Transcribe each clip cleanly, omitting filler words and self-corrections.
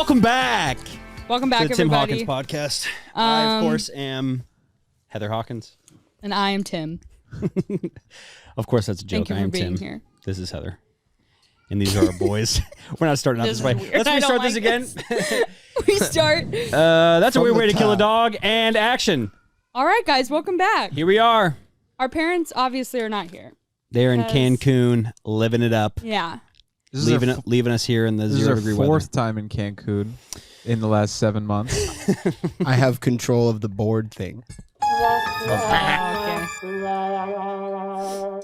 Welcome back. Welcome back, to the Tim everybody. Hawkins Podcast. I, of course, am Heather Hawkins. And I am Tim. Of course, that's a joke. Thank you I for am being Tim. here. This is Heather. And these are our boys. We're not starting out This this way. is weird. Let's I don't restart this like again. We start. That's a From weird the way to kill a top. dog. And action. All right, guys, welcome back. Here we are. Our parents obviously are not here. They're in Because- Cancun, living it up. Yeah. This is Leaving us here in the this is 0 our degree fourth weather. time in Cancun in the last 7 months. I have control of the board thing. Okay.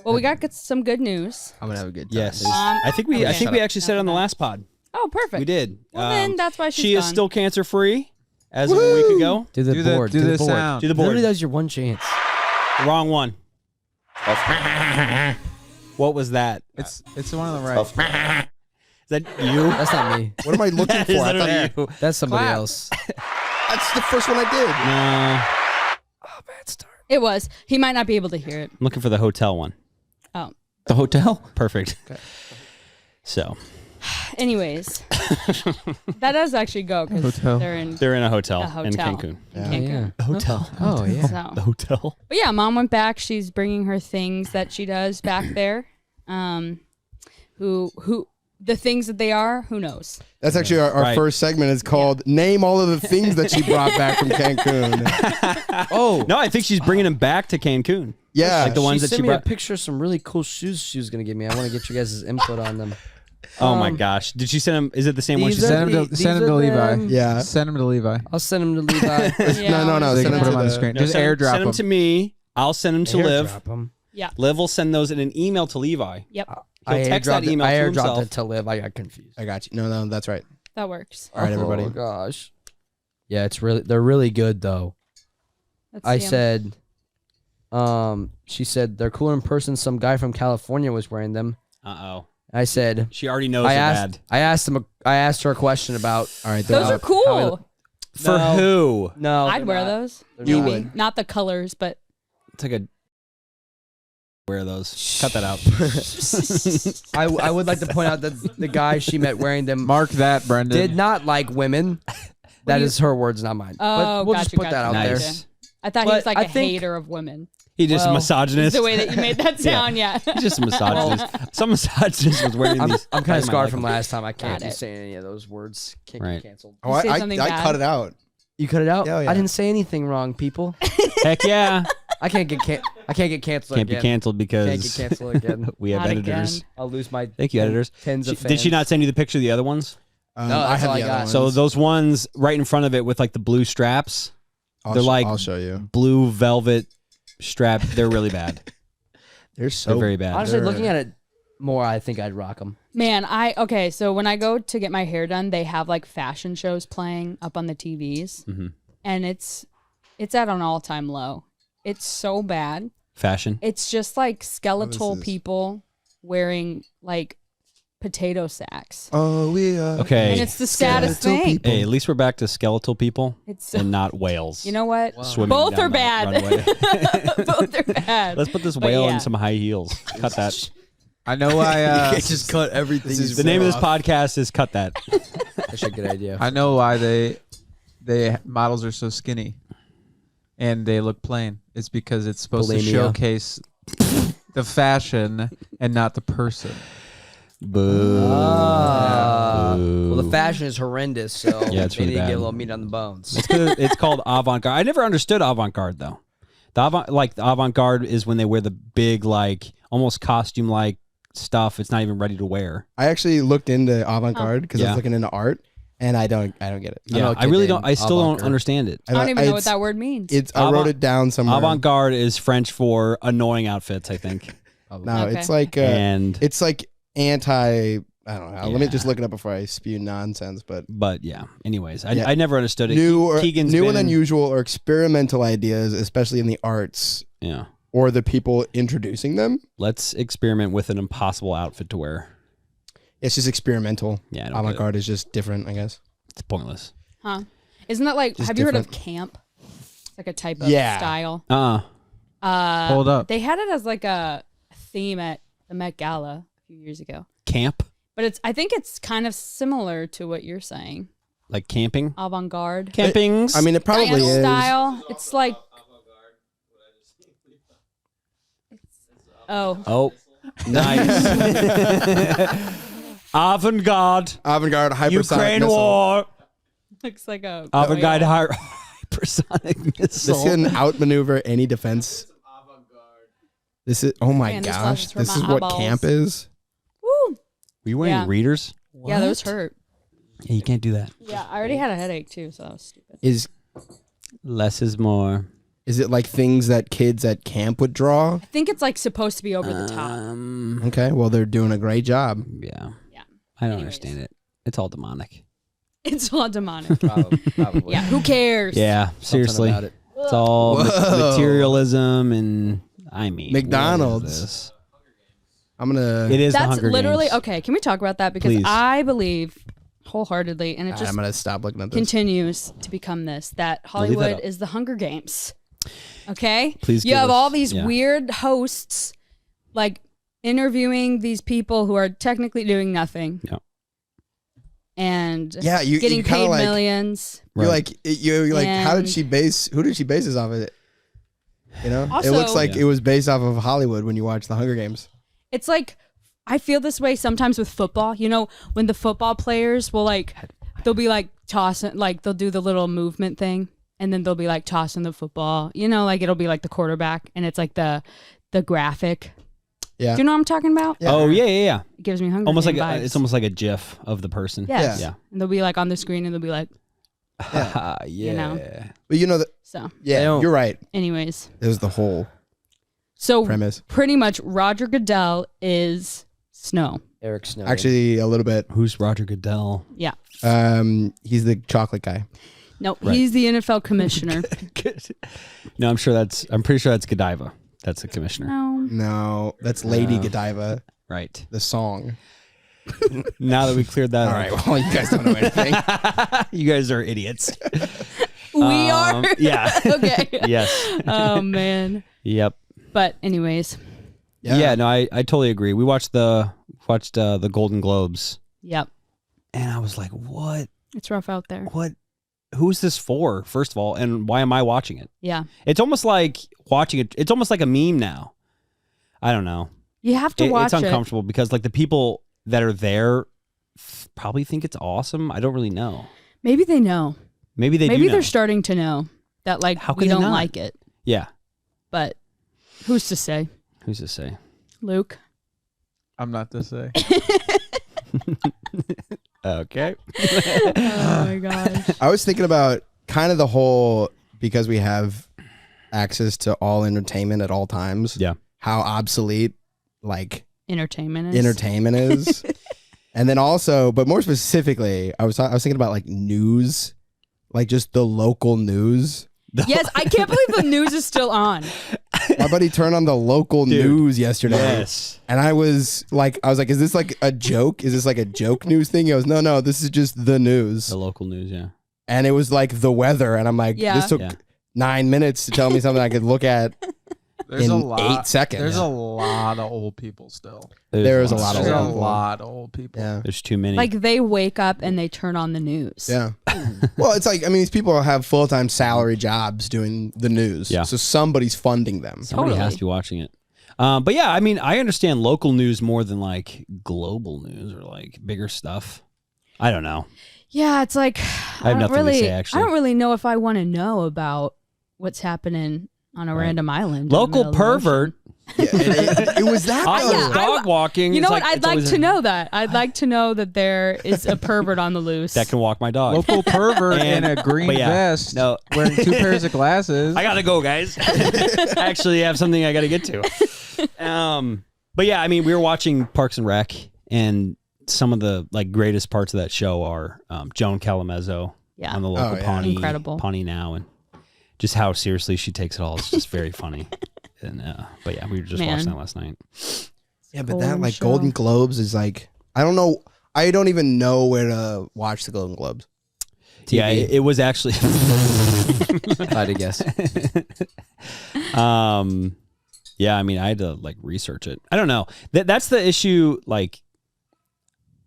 Well, we got some good news. I'm gonna have a good time. Yes. Um, I think we okay. actually said it on the last pod. Oh, perfect. We did. Well, then that's why she's she is gone. still cancer free as of a week ago. Do the Do the- board. do Do the the board. sound. Do the board. Literally, that was your one chance. Wrong one. What was that? It's the one on the right. Is that you? That's not me. What am I looking That for? is I thought literally you. That's somebody Clap. else. that's the first one I did. No, Oh, bad start. It was. He might not be able to hear it. I'm looking for the hotel one. Oh. The hotel? Perfect. Okay. So Anyways, that does actually go because Hotel. they're in they're in a hotel, a hotel in Cancun. Yeah. Cancun. Yeah. Hotel. Oh, yeah. So. The hotel. But yeah, mom went back. She's bringing her things that she does back there. Who the things that they are, who knows? That's actually our Right. first segment. Is called "Name all of the things that she brought back from Cancun." Oh. No, I think she's bringing him back to Cancun. Yeah, Like the ones that sent she me brought. a picture of some really cool shoes she was going to give me. I want to get your guys' input on them. Oh my gosh. Did she send him? Is it the same one she These sent? are- Send him to are Levi. them. yeah. Send him to Levi. I'll send them to Levi. Yeah, no. They Send can them put to him on the the- screen. No, Just send airdrop them him. to me. I'll send them to Liv. Airdrop 'em. Yeah. Liv will send those in an email to Levi. Yep. He'll text that email I to airdropped himself. it to Liv. I got confused. I got you. No, that's right. That works. All right, everybody. Oh, gosh. Yeah, they're really good, though. Let's I see 'em. said, she said, they're cooler in person. Some guy from California was wearing them. Uh-oh. I said, She already knows I they're asked, bad. I asked her a question about. All right, those are cool. For No. who? No, I'd they're wear not. those. They're You not. would. Not the colors, but It's like a... Wear those. Cut that out. I would like to point out that the guy she met wearing them Mark that, Brendan. did not like women. That is her words, not mine. oh, but we'll gotcha, just put gotcha, that out gotcha. there. Nice. I thought he But was like I a think- hater of women. He just a Well, misogynist. The way that you made that sound, yeah. He's just a misogynist. Some misogynist was wearing these. I'm kind of I might scarred like from them. last time. I can't Got be it. saying any of those words. Can't Right. get canceled. Oh, say I something cut bad? it out. You cut it out? Hell yeah. I didn't say anything wrong, people. Heck yeah. I can't get canceled Can't again. be canceled because Can't get canceled again. we have Not editors. again. I'll lose my Thank you, editors. tens of fans. Did she not send you the picture of the other ones? No, that's all I the got. other So ones. those ones right in front of it with like the blue straps, they're like I'll show you. blue velvet strap. They're really bad. They're so They're very bad. Honestly, They're- looking at it more, I think I'd rock them. Man, okay, so when I go to get my hair done, they have like fashion shows playing up on the TVs. Mhm. And it's at an all-time low. It's so bad. Fashion. It's just like skeletal is- people wearing like potato sacks. Oh, we are. Okay. And it's the saddest skeletal thing. people. Hey, at least we're back to skeletal people It's and not whales. you know what? Swimming Both down are the bad. runway. Both are bad. Let's put this But whale yeah. in some high heels. Cut that. I know why. You can't just cut everything. This you is the say name of this off. podcast is Cut That. That's a good idea. I know why they models are so skinny, and they look plain. It's because it's supposed to Bulimia. showcase the fashion and not the person. Boo. Well, the fashion is horrendous, so Yeah, it's they really need to bad. get a little meat on the bones. It's called avant-garde. I never understood avant-garde though. The avant-garde is when they wear the big like almost costume-like stuff. It's not even ready to wear. I actually looked into avant-garde because I Yeah. was looking into art, and I don't get it. know Yeah, a I kid really named don't. I still don't avant-garde. understand it. I don't even know what it's- that word means. I wrote it down somewhere. Avant-garde is French for annoying outfits, I think. No, Okay. it's like And it's like anti. I don't know. Let me Yeah. just look it up before I spew nonsense. But yeah. Anyways, Yeah. I never understood it. new Keegan's and been- unusual or experimental ideas, especially in the arts, Yeah. or the people introducing them. Let's experiment with an impossible outfit to wear. It's just experimental. Yeah, I don't get it. Avant-garde is just different, I guess. It's pointless. Huh? Isn't that like? Just have you heard of different. camp? It's like a type of Yeah. style. Hold up. They had it as like a theme at the Met Gala a few years ago. Camp. But I think it's kind of similar to what you're saying. Like camping? Avant-garde. Campings? I mean, it probably Dance is. style. It's like. Oh. Oh, nice. Avant-garde. Avant-garde, hypersonic Ukraine missile. war. Looks like a. Avant-garde hypersonic missile. This can outmaneuver any defense. This is, oh my Man, this gosh, lasts for this my is what eyeballs. camp is. Woo. Were you wearing Yeah. readers? Yeah, those hurt. Yeah, you can't do that. Yeah, I already had a headache too, so that was stupid. Less is more. Is it like things that kids at camp would draw? I think it's like supposed to be over the top. Okay, well, they're doing a great job. Yeah. Yeah. I don't Anyways. understand it. It's all demonic. It's all demonic. Probably. Yeah, who cares? Yeah, Something seriously. about it. It's all Whoa. materialism and I mean McDonald's. what is this? I'm gonna. It is the That's Hunger literally Games. okay. Can we talk about that? Because Please. I believe wholeheartedly, and it I'm just gonna stop looking at this. continues to become this, that Hollywood up. is the Hunger Games. Okay? Please You give have us- all these yeah. weird hosts like interviewing these people who are technically doing nothing. Yeah. And Yeah, you getting kinda paid like- millions. You're Right. like, you're like, how did And- she base? Who did she base this off of? It, you know, Also- it looks like Yeah. it was based off of Hollywood when you watch the Hunger Games. It's like I feel this way sometimes with football. You know, when the football players will like they'll be like tossing, like they'll do the little movement thing, and then they'll be like tossing the football. You know, like it'll be like the quarterback, and it's like the graphic. Yeah. Do you know what I'm talking about? Yeah. Oh yeah. It gives me Hunger Almost Game like vibes. it's almost like a GIF of the person. Yes. Yeah. And they'll be like on the screen, and they'll be like, Yeah. You know. But you know that. so. Yeah, don't- you're right. Anyways, It was the whole so premise. pretty much Roger Goodell is Snow. Eric Snow. Actually, a little bit. Who's Roger Goodell? Yeah. He's the chocolate guy. No, Right. he's the NFL commissioner. No, I'm pretty sure that's Godiva. That's the commissioner. No. No, that's Lady Godiva, Right. the song. Now that we cleared that All up. right, well, you guys don't know anything. You guys are idiots. We are. Yeah. Okay. Yes. Oh man. Yep. But anyways, Yeah. No, I totally agree. We watched the Golden Globes, yep. and I was like, what? It's rough out there. What? Who's this for? First of all, and why am I watching it? Yeah. It's almost like watching it. It's almost like a meme now. I don't know. You have to watch It's it. uncomfortable because like the people that are there probably think it's awesome. I don't really know. Maybe they know. Maybe they Maybe do know. they're starting to know that like How we can they don't not? like it. Yeah. But who's to say? Who's to say? Luke. I'm not to say. Okay. Oh my gosh. I was thinking about kind of the whole, because we have access to all entertainment at all times. Yeah. How obsolete like Entertainment is. entertainment is. And then also, but more specifically, I was thinking about like news, like just the local news. Yes, I can't believe the news is still on. My buddy turned on the local Dude. news yesterday. Yes. And I was like, is this like a joke? Is this like a joke news thing? He goes, no, this is just the news. The local news, yeah. And it was like the weather. And I'm like, Yeah. this took Yeah. 9 minutes to tell me something I could look at There's in a lot. 8 seconds. There's a lot of old people still. There is a lot of There's a old people. lot of old people. Yeah. There's too many. Like they wake up and they turn on the news. Yeah. Well, it's like, I mean, these people have full-time salary jobs doing the news. Yeah. So somebody's funding them. Somebody Totally. has to be watching it. But yeah, I mean, I understand local news more than like global news or like bigger stuff. I don't know. Yeah, it's like I have don't nothing to really, say, actually. I don't really know if I want to know about what's happening on a Right. random island. in the Local middle of the ocean. pervert. Yeah, it was that. I though. was dog walking. You know It's what? like- I'd it's like always to a- know that. I'd like to know that there is a pervert on the loose. that can walk my dog. Local pervert in And- a green but yeah, vest, no. wearing 2 pairs of glasses. I gotta go, guys. I actually have something I gotta get to. But yeah, I mean, we were watching Parks and Rec, and some of the like greatest parts of that show are Joan Calamezzo Yeah. on the local yeah. Pawnee, Incredible. Pawnee Now, and just how seriously she takes it all. It's just very funny. And but yeah, we were just Man. watching that last night. Yeah, but that Golden like show. Golden Globes is like, I don't know. I don't even know where to watch the Golden Globes. Yeah, it was actually. If I had to guess. Yeah, I mean, I had to like research it. I don't know. That's the issue. Like,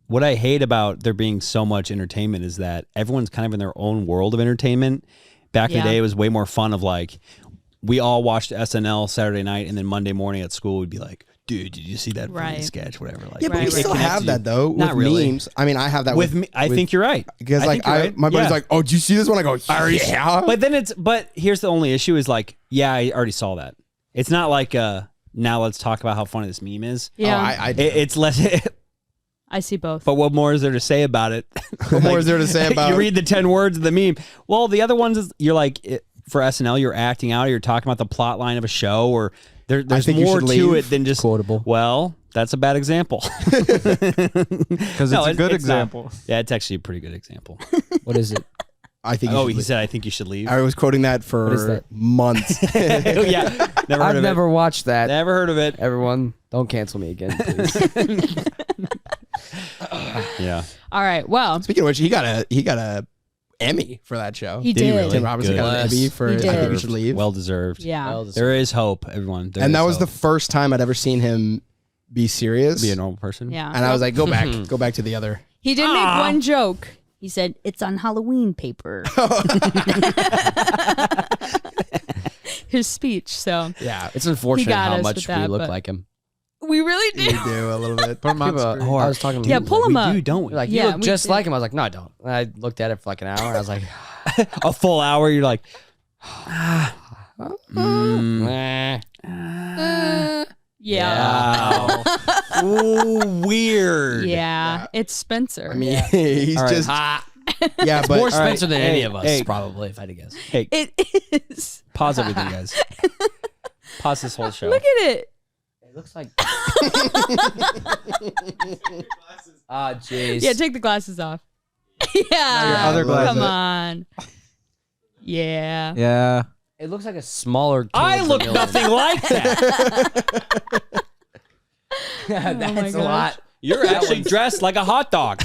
what I hate about there being so much entertainment is that everyone's kind of in their own world of entertainment. Back in the day, it was way more fun of like, we all watched SNL Saturday night, and then Monday morning at school, we'd be like, dude, did you see that funny sketch? Whatever. Like, Yeah, but we still have that though. Not with really. memes. I mean, I have that with me. I think you're right. Because like right. my buddy's like, oh, did you see this one? I go, yeah. But then but here's the only issue is like, yeah, I already saw that. It's not like now let's talk about how funny this meme is. Yeah. It's less. I see both. But what more is there to say about it? What more is there to say about you it? read the 10 words of the meme. Well, the other ones is you're like, for SNL, you're acting out, or you're talking about the plot line of a show, or there's more to it than just quotable. Well, that's a bad example. Because it's a good example. Yeah, it's actually a pretty good example. What is it? I think. He said, I think you should leave. I was quoting that for months. Yeah, never heard I've of never watched that. Never heard of it. Everyone, don't cancel me again, please. Yeah. All right. Well, Speaking of which, he got a Emmy for that show. he Did he did. really? Tim Robinson got an Good. Emmy for He I think did. we should leave. Well deserved. Yeah. There is hope, everyone. There And is that was the hope. first time I'd ever seen him be serious. Be a normal person. Yeah. And I was like, go back to the other. He did make one joke. He said, "It's on Halloween paper." His speech. So Yeah, It's unfortunate He got how us much with we that, look but- like him. we really we do. do a little bit. Put 'em on People, screen. I was talking to Yeah, people, pull him We up. do, don't we? like, Yeah, you look we just did. like him. I was like, no, I don't. And I looked at it for like an hour. And I was like, A full hour, you're like, Yeah. wow. Ooh, weird. Yeah. It's Spencer. I mean, he's All right. just yeah, but more all right, Spencer than any hey, of us, hey. probably, if I had to guess. Hey, it is. pause everything, guys. Pause this whole show. Look at it. It looks like. Ah, jeez. Yeah, take the glasses off. Yeah. your other glasses. Come on. Yeah. Yeah. It looks like a smaller. I look Vermilion. nothing like that. That's a gosh. lot. You're actually dressed like a hot dog.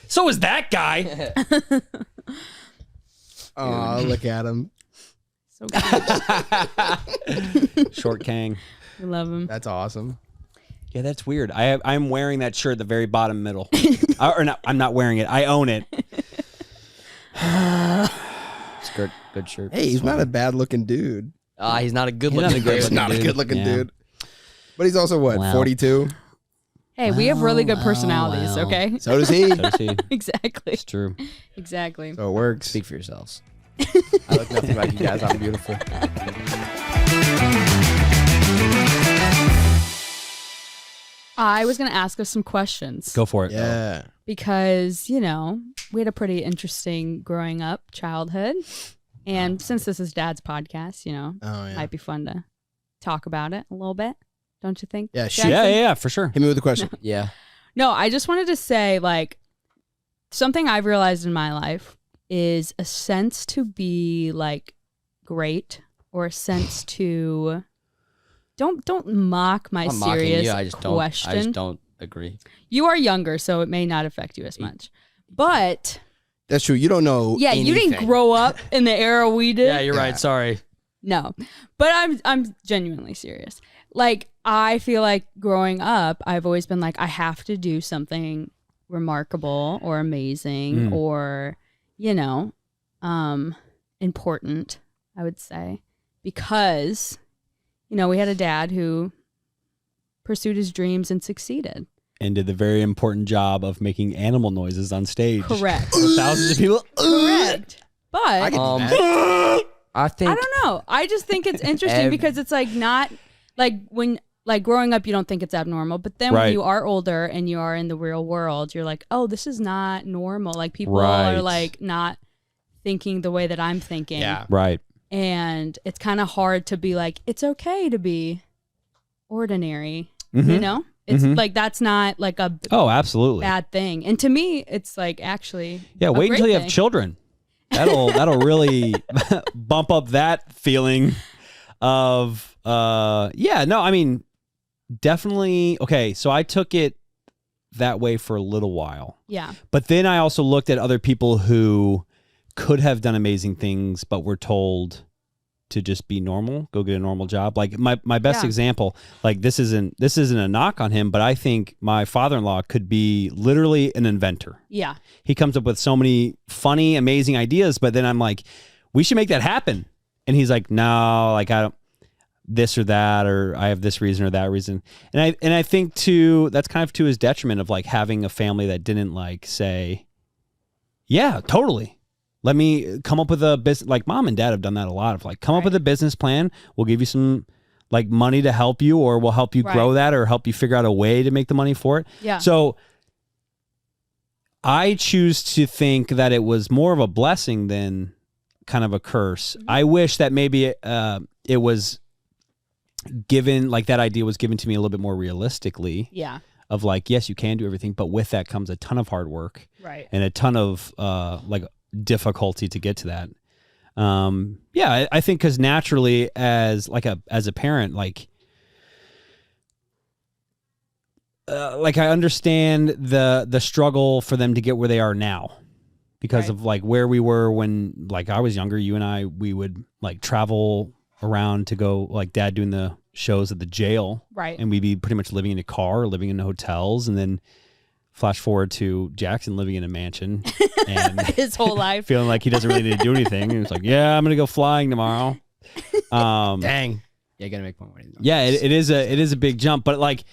So is that guy. oh, look at him. So good. Short Kang. We love him. That's awesome. Yeah, that's weird. I'm wearing that shirt at the very bottom middle. Or not, I'm not wearing it. I own it. Skirt, good shirt. Hey, he's not a bad looking dude. He's not a good He's not looking a great dude. looking Not a dude. good looking Yeah. dude. But he's also what, Well. 42? Hey, we have really good personalities, well. okay? So does he. So does he. Exactly. It's true. Exactly. So it works. Speak for yourselves. I look nothing like you guys. I'm beautiful. I was going to ask us some questions Go for it. Yeah. because, we had a pretty interesting growing up childhood. And since this is Dad's podcast, Oh, yeah. might be fun to talk about it a little bit. Don't you think? Yeah, shoot. Jackson? Yeah, for sure. Hit me with a question. Yeah. No, I just wanted to say, something I've realized in my life is a sense to be, great, or a sense to don't mock my I'm mocking serious you. I just question. don't agree. You are younger, so it may not affect you as much. But That's true. You don't know. yeah, you didn't anything. grow up in the era we did. Yeah, you're Yeah. right. Sorry. No, but I'm genuinely serious. I feel like growing up, I've always been like, I have to do something remarkable or amazing or, important, I would say, because, we had a dad who pursued his dreams and succeeded. And did the very important job of making animal noises on stage. Correct. For thousands of people. Correct. But I can do that. I think I don't know. I just think it's interesting because it's not when growing up you don't think it's abnormal, but then when Right. you are older and you are in the real world, you're like, oh, this is not normal. People Right. are not thinking the way that I'm thinking. Yeah. Right. And it's kind of hard to be like, it's okay to be ordinary. Mhm. It's Mhm. that's not a Oh, absolutely. bad thing. And to me, it's actually Yeah, a wait great until you have thing. children. That'll really bump up that feeling of definitely. Okay, so I took it that way for a little while. Yeah. But then I also looked at other people who could have done amazing things but were told to just be normal, go get a normal job. Like my best Yeah. example, like this isn't a knock on him, but I think my father-in-law could be literally an inventor. Yeah. He comes up with so many funny, amazing ideas, but then I'm like, we should make that happen. And he's like, no, like I don't, this or that, or I have this reason or that reason. And I think too, that's kind of to his detriment of like having a family that didn't like say, yeah, totally. Let me come up with a business. Like mom and dad have done that a lot of like, come up with a business plan. We'll give you some like money to help you, or we'll help you grow that, or help you figure out a way to make the money for it. Yeah. So I choose to think that it was more of a blessing than kind of a curse. Mm-hmm. I wish that maybe it was given, like that idea was given to me a little bit more realistically. Yeah. Of like, yes, you can do everything, but with that comes a ton of hard work. Right. And a ton of like difficulty to get to that. Yeah, I think because naturally as a parent, like I understand the struggle for them to get where they are now because of like where we were when like I was younger. You and we would like travel around to go, like dad doing the shows at the jail. Right. And we'd be pretty much living in a car, living in hotels, and then flash forward to Jackson living in a mansion and His whole life. feeling like he doesn't really need to do anything. And it's like, yeah, I'm going to go flying tomorrow. Dang. Yeah, you gotta make more money. Yeah, it is a big jump, but like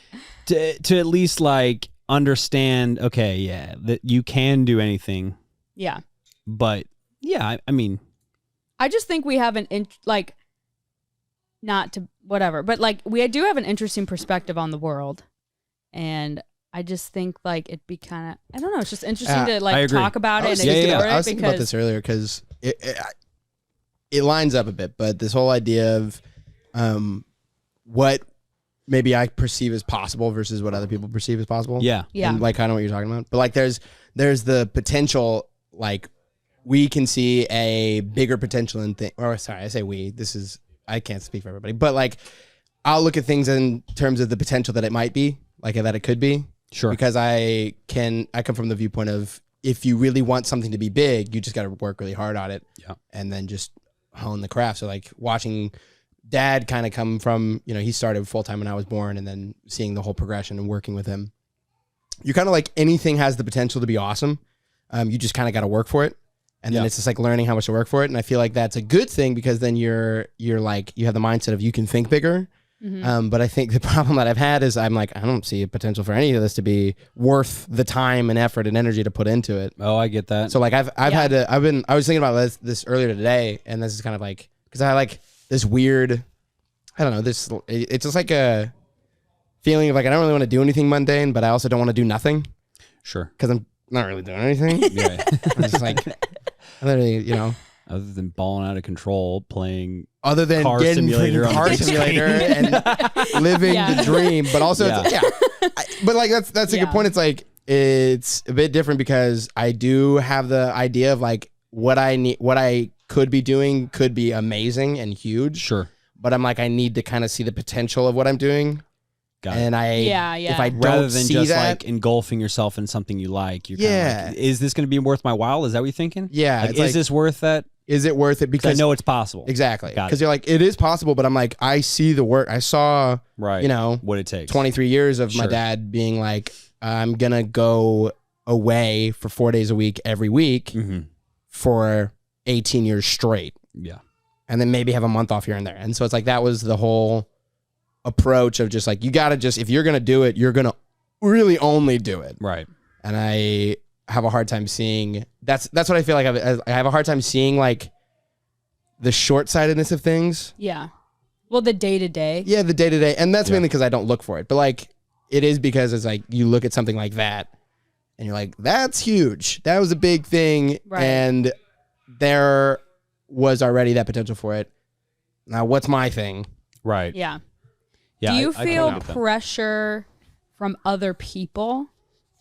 to at least like understand, okay, yeah, that you can do anything. Yeah. But yeah, I mean, I just think we have not to whatever, but like we do have an interesting perspective on the world. And I just think like it'd be kind of, I don't know, it's just interesting to like talk about it and explore it. I was thinking about this earlier because it lines up a bit, but this whole idea of what maybe I perceive as possible versus what other people perceive as possible. yeah. Yeah. And like kind of what you're talking about. But like there's the potential, like we can see a bigger potential in things, or sorry, I say we, I can't speak for everybody, but like I'll look at things in terms of the potential that it might be, like that it could be. Sure. Because I come from the viewpoint of if you really want something to be big, you just got to work really hard on it. Yeah. And then just hone the craft. So like watching dad kind of come from, he started full time when I was born, and then seeing the whole progression and working with him, you kind of like anything has the potential to be awesome. You just kind of got to work for it. And then it's just like learning how much to work for it. And I feel like that's a good thing because then you're like, you have the mindset of you can think bigger. Mm-hmm. But I think the problem that I've had is I'm like, I don't see a potential for any of this to be worth the time and effort and energy to put into it. Oh, I get that. So like I was thinking about this earlier today, and this is kind of like, because I like this weird, I don't know, it's just like a feeling of like, I don't really want to do anything mundane, but I also don't want to do nothing. Sure. Because I'm not really doing anything. Yeah. I'm just like, I literally, Other than balling out of control, playing other than car getting simulator on car the big simulator and living the dream, but also but like that's a good point. It's like it's a bit different because I do have the idea of like what I could be doing could be amazing and huge. Sure. But I'm like, I need to kind of see the potential of what I'm doing. Got and it. if I don't rather than see just that, like engulfing yourself in something you like, you're kind of like, is this going to be worth my while? Is that what you're thinking? Yeah. Like, is this worth that? Is it worth it? Because I know it's possible. Exactly. Got it. Because you're like, it is possible, but I'm like, I see the work. I saw, what it takes. 23 years of my Sure. dad being like, I'm going to go away for 4 days a week every week for 18 years straight. Yeah. And then maybe have a month off here and there. And so it's like, that was the whole approach of just like, you got to just, if you're going to do it, you're going to really only do it. Right. And I have a hard time seeing, that's what I feel like I have a hard time seeing like the short-sightedness of things. Yeah. Well, the day to day. Yeah, the day to day. And that's mainly because I don't look for it. But like, it is because it's like, you look at something like that and you're like, that's huge. That was a big thing. Right. And there was already that potential for it. Now, what's my thing? Right. Yeah. Yeah. Do you I feel totally get that. pressure from other people,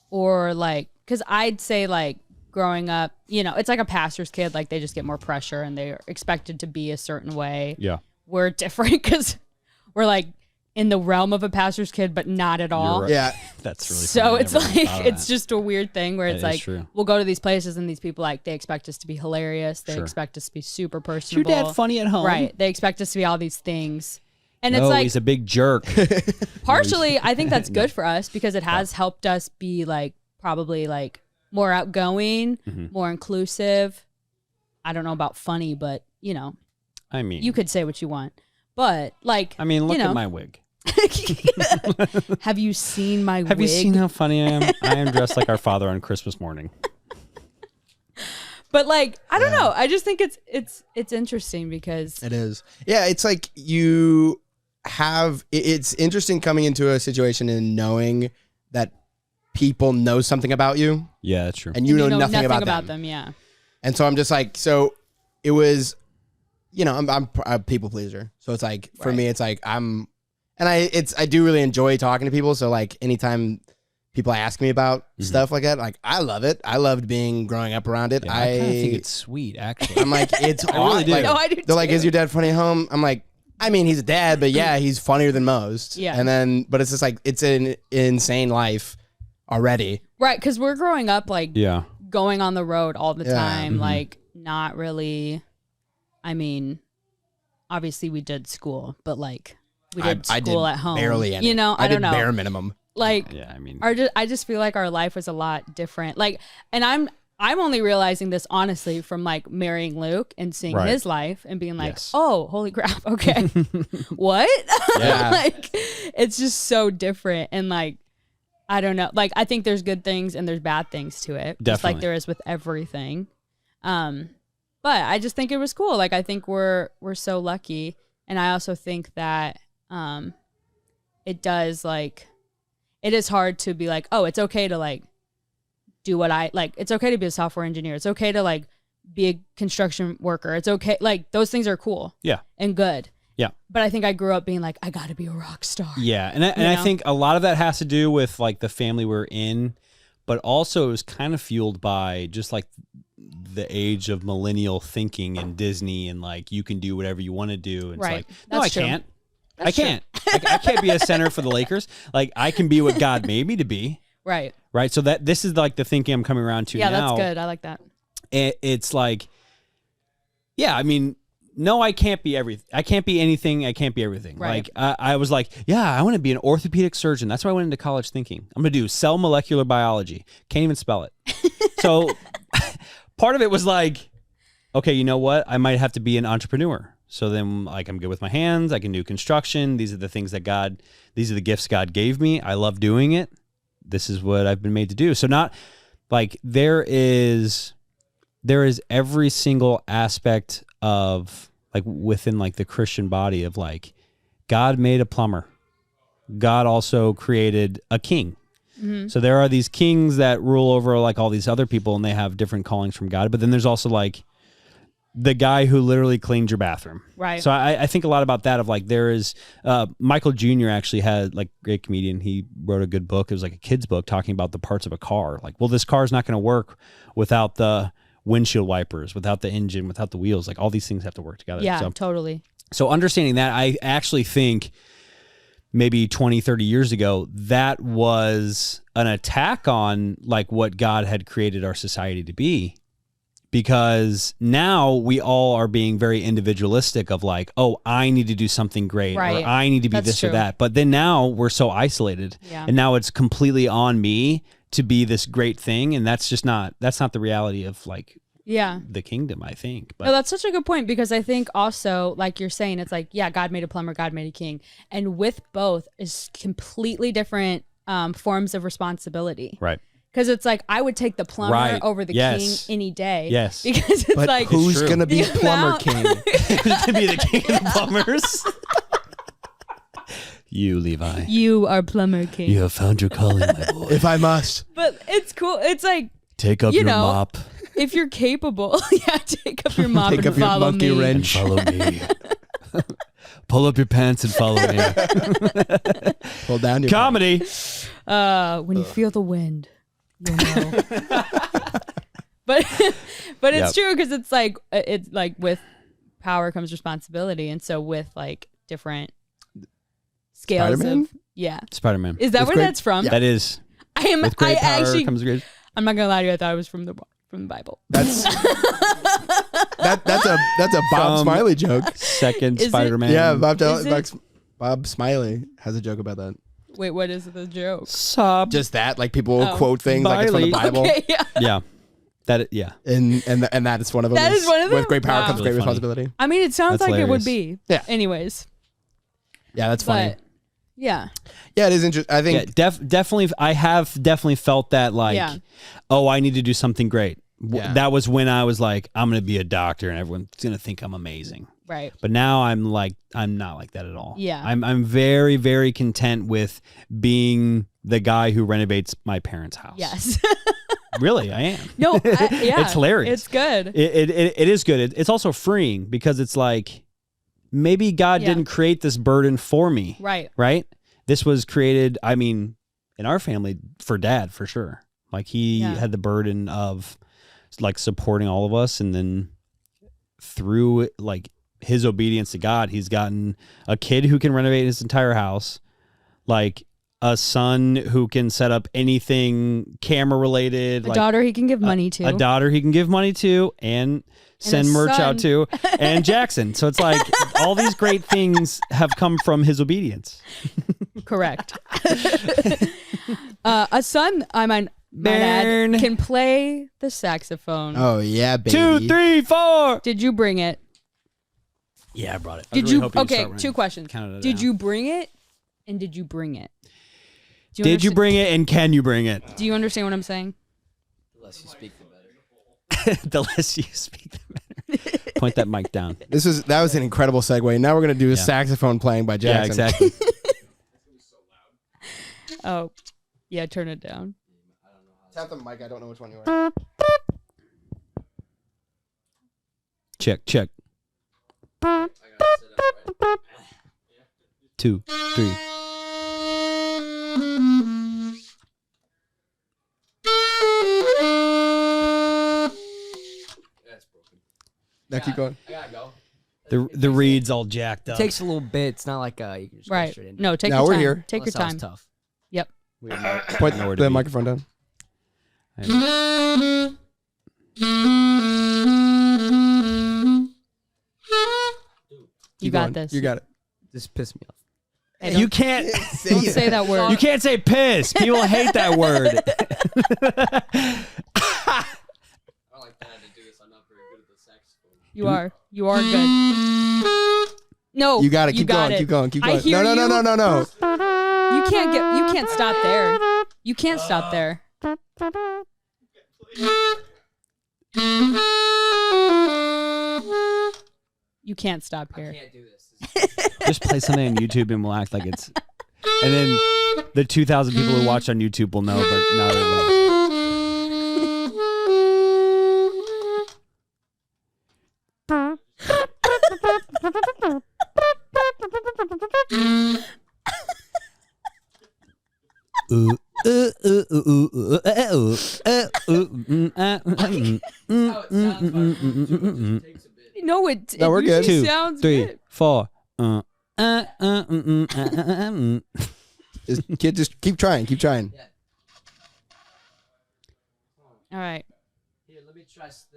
or like, because I'd say like growing up, it's like a pastor's kid, like they just get more pressure and they're expected to be a certain way. Yeah. We're different because we're like in the realm of a pastor's kid, but not at all. right. Yeah. That's really So funny. I it's never even like thought of it's that. just a weird thing where That it's is like true. we'll go to these places and these people like they expect us to be hilarious. They Sure. expect us to be super Is your personable. dad funny at home? Right. They expect us to be all these things. And No, it's like he's a big jerk. partially I think that's good for us because it has helped us be like probably like more outgoing, Mm-hmm. more inclusive. I don't know about funny, but you know, I mean, you could say what you want. But like I mean, look you know, at my wig. have you seen my Have wig? you seen how funny I am? I am dressed like our father on Christmas morning. But like I don't know. I just think it's interesting because It is. Yeah, it's like you have it's interesting coming into a situation and knowing that people know something about you Yeah, that's true. and you know nothing about them. Yeah. And so I'm just like, so it was, you know, I'm a people pleaser. So it's like, for Right. me, it's like I do really enjoy talking to people. So like anytime people ask me about stuff like that, like I love it. I loved growing up around it. Yeah, I kind of think it's sweet, actually. I'm like, it's I really awesome. do. Like, No, I do they're like, too. is your dad funny at home? I'm like, I mean, he's a dad, but yeah, he's funnier than most. Yeah. And then, but it's just like, it's an insane life already. Right, because we're growing up like Yeah. going on the road all the Yeah. time, like not really. I mean, obviously we did school, but like we did I school did at home. barely any. You know, I did don't know. bare minimum. Like Yeah, I mean, I just feel like our life was a lot different. Like, and I'm only realizing this honestly from like marrying Luke and seeing Right. his life and being like, Yes. oh, holy crap, okay, what? Yeah. Like, it's just so different and like. I don't know. Like, I think there's good things and there's bad things to it, just like Definitely. there is with everything. But I just think it was cool. Like, I think we're so lucky, and I also think that it does like it is hard to be like, oh, it's okay to like do what I like. It's okay to be a software engineer. It's okay to like be a construction worker. It's okay. Like those things are cool yeah. and good. Yeah. But I think I grew up being like, I got to be a rock star. Yeah, and You I know? think a lot of that has to do with like the family we're in, but also it was kind of fueled by just like the age of millennial thinking and Disney and like you can do whatever you want to do. And Right. It's like, no, That's I true. can't. That's I can't. I can't be a center for the Lakers. Like I can be what God made me to be. Right. Right. So that this is like the thinking I'm coming around to Yeah, now. that's good. I like that. It's like, yeah, I mean, no, I can't be everything. I can't be anything. I can't be everything. Right. Like I was like, yeah, I want to be an orthopedic surgeon. That's why I went into college thinking I'm going to do cell molecular biology. Can't even spell it. So part of it was like, okay, you know what? I might have to be an entrepreneur. So then like I'm good with my hands. I can do construction. These are the things that these are the gifts God gave me. I love doing it. This is what I've been made to do. So not like there is every single aspect of like within like the Christian body of like God made a plumber. God also created a king. Mm-hmm. So there are these kings that rule over like all these other people and they have different callings from God. But then there's also like the guy who literally cleaned your bathroom. Right. So I think a lot about that of like there is Michael Jr. actually had like great comedian. He wrote a good book. It was like a kid's book talking about the parts of a car. Like, well, this car is not going to work without the windshield wipers, without the engine, without the wheels. Like all these things have to work together. Yeah, So, totally. so understanding that, I actually think maybe 20, 30 years ago, that was an attack on like what God had created our society to be. Because now we all are being very individualistic of like, oh, I need to do something great Right. or I need to be That's this true. or that. But then now we're so isolated Yeah. and now it's completely on me to be this great thing. And that's not the reality of like Yeah. the kingdom, I think. But No, that's such a good point because I think also, like you're saying, it's like, yeah, God made a plumber, God made a king. And with both is completely different forms of responsibility. right. Because it's like, I would take the plumber Right. over the Yes. king any day. Yes. Because it's But like, who's true. going to be The plumber amount- king? to be the king of the plumbers. You, Levi. you are plumber king. You have found your calling, my boy. If I must. But it's cool. It's like, Take up You your know, mop if you're capable, yeah, take up your mop Take and up your follow monkey me. and wrench. follow me. Pull up your pants and follow me. Pull down your Comedy. When you feel the wind, you'll know. but it's Yep. true because it's like with power comes responsibility, and so with like different scales Spider-Man? of Spider-Man. Is that With where great- that's from? That is. I am. With great I power actually. comes great. I'm not gonna lie to you. I thought it was from the Bible. That's that's a Bob From- Smiley joke. Second Is it? Spider-Man. Yeah, Is it? Bob Smiley has a joke about that. Wait, what is the joke? Sub. Just that, like people will Oh. quote things like it's from the Smiley. Bible, Okay, yeah. Yeah. Yeah. and that is one of them. That is one of them? With great power Wow. comes great Really funny. responsibility. I mean, it sounds That's like it would hilarious. be. Yeah. Anyways, Yeah, that's funny. but yeah, Yeah, it is interesting. I think Yeah, definitely. I have definitely felt that like, Yeah. oh, I need to do something great. Yeah. That was when I was like, I'm going to be a doctor and everyone's going to think I'm amazing. right. But now I'm not like that at all. Yeah. I'm very, very content with being the guy who renovates my parents' house. Yes. Really, I am. No. Yeah. It's hilarious. It's good. It is good. It's also freeing because it's like, maybe God Yeah. didn't create this burden for me. Right. Right? This was created, I mean, in our family for Dad, for sure. Like he Yeah. had the burden of like supporting all of us, and then through like his obedience to God, he's gotten a kid who can renovate his entire house, like a son who can set up anything camera related, A like daughter he can give money to. a daughter he can give money to and send a merch son. out to, and Jackson. So it's like all these great things have come from his obedience. Correct. A son, my Burn. dad, can play the saxophone. Oh yeah, baby. 2, 3, 4. Did you bring it? Yeah, I brought it. Did you? Okay, two questions. Counted it Did down. you bring it? And did you bring it? Do Did you understa- bring it, and can you bring it? Do you understand what I'm saying? The less you speak, the better. The less you speak, the better. Point that mic down. That was an incredible segue. Now we're gonna do a Yeah. saxophone playing by Jackson. Yeah, exactly. Oh, yeah. Turn it down. Tap the mic. I don't know which one you are. Check. 2, 3. Now keep going. I gotta go. The reed's all jacked It up. takes a little bit. It's not like you can just go Right. straight into No, it. take Now your we're time. here. Take your Unless that was time. tough. Yep. Point Nowhere to the be. microphone down. You Keep got going. this. You got it. This pissed me off. Hey, You can't. don't say that word. You can't say piss. People hate that word. I don't like that to do this. I'm not very good at the saxophone. You are. You are good. No. You got it. Keep got going. it. Keep going. Keep I going. hear No. You can't stop there. You can't stop there. You can't stop here. Can't do this. Just play something on YouTube and we'll act like it's. And then the 2,000 people who watch on YouTube will know, but not everyone else. No, it. No, we're good. usually 2, Sounds 3, good. 4. Just keep trying. Keep trying. All right. Here, let me try this.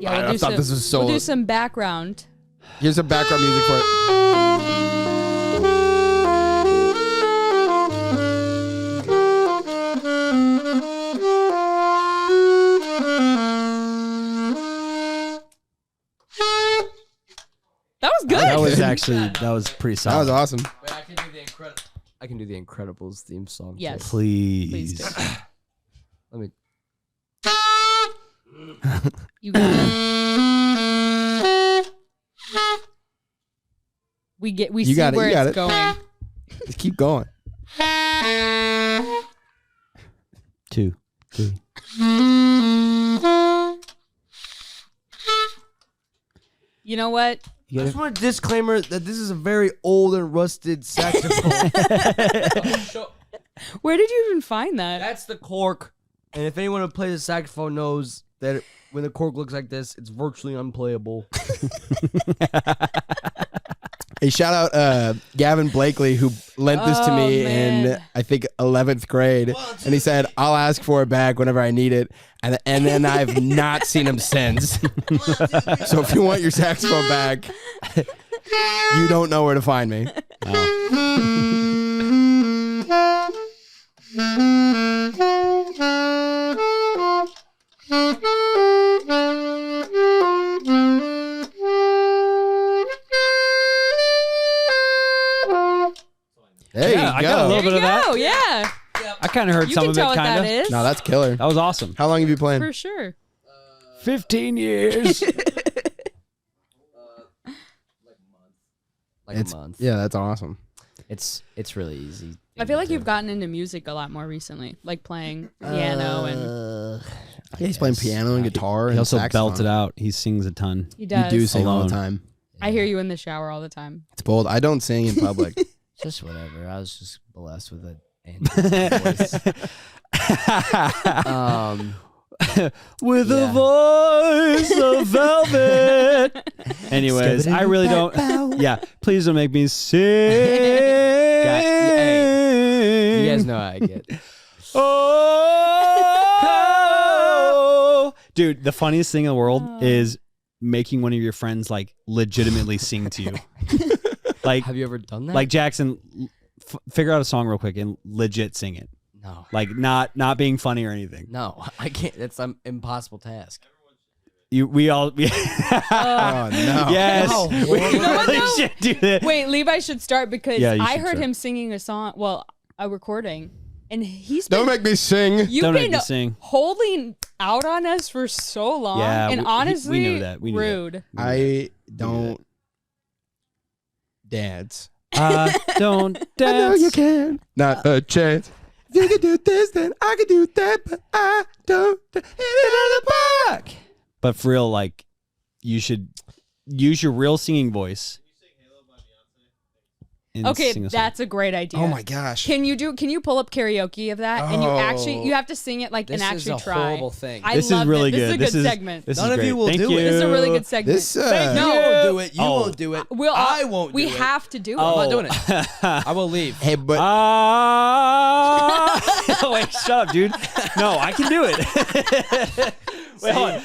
Yeah, I thought this was We'll solo. do some background. Here's some background music for it. That was good. That was pretty That solid. was awesome. But I can do the I can do the Incredibles theme song. too. Yes. Please. do. Let me. You got it. We You see got it, where you got it's it. going. Just keep going. 2, 3. You know what? I just want a disclaimer that this is a very old and rusted saxophone. Where did you even find that? That's the cork. And if anyone who plays a saxophone knows that when the cork looks like this, it's virtually unplayable. Hey, shout out Gavin Blakely, who lent this to me in, I think, 11th grade. And he said, I'll ask for it back whenever I need it. And then I've not seen him since. So if you want your saxophone back, you don't know where to find me. There you I go. got a little There bit you of that. go. Yeah. I kind of heard You some can of tell it, what that kind of. is. No, that's killer. That was awesome. How long have you been playing? For sure. 15 years. Like a month. Yeah, that's awesome. It's really easy. I feel like you've gotten into music a lot more recently, like playing piano and Yeah, he's playing piano and guitar He and also saxophone. belted out. He sings a ton. he You does. do sing all Alone. the time. I hear you in the shower all the time. It's bold. I don't sing in public. Just whatever. I was just blessed with an angelic voice. With Yeah. a voice of velvet. Anyways, I really don't. Yeah, please don't make me sing. Hey, you guys know how I get. Oh, dude, the funniest thing in the world is making one of your friends like legitimately sing to you. Like, Have you ever done that? like Jackson, figure out a song real quick and legit sing it. no, Like not being funny or anything. no, I can't. That's an impossible task. We all. Oh, no. Yes, No. we You know what, really though? should do that. Wait, Levi should start because Yeah, you I should heard start. him singing a song, well, a recording, and he's Don't been, make me sing. you've Don't make been me sing. holding out on us for so long, Yeah, and we honestly, knew that. We knew that. rude. I don't dance. Don't I know dance. you can. Not a chance. If you can do this, then I can do that, but I don't. Hit it out of the park. But for real, like, you should use your real singing voice. and Okay, sing a song. that's a great idea. Oh my gosh. Can you pull up karaoke of that? And you have to sing it like This and is actually a try. horrible thing. I This is love really it. This good. is a good segment. This None is of great. you will Thank do you. it. This is a really good segment. This, No. You won't do it. You Oh. won't do it. We'll, I won't do we it. have to do it. Oh. I'm not doing it. I will leave. hey, but Wait, shut up, dude. No, I can do it. Wait, hold on.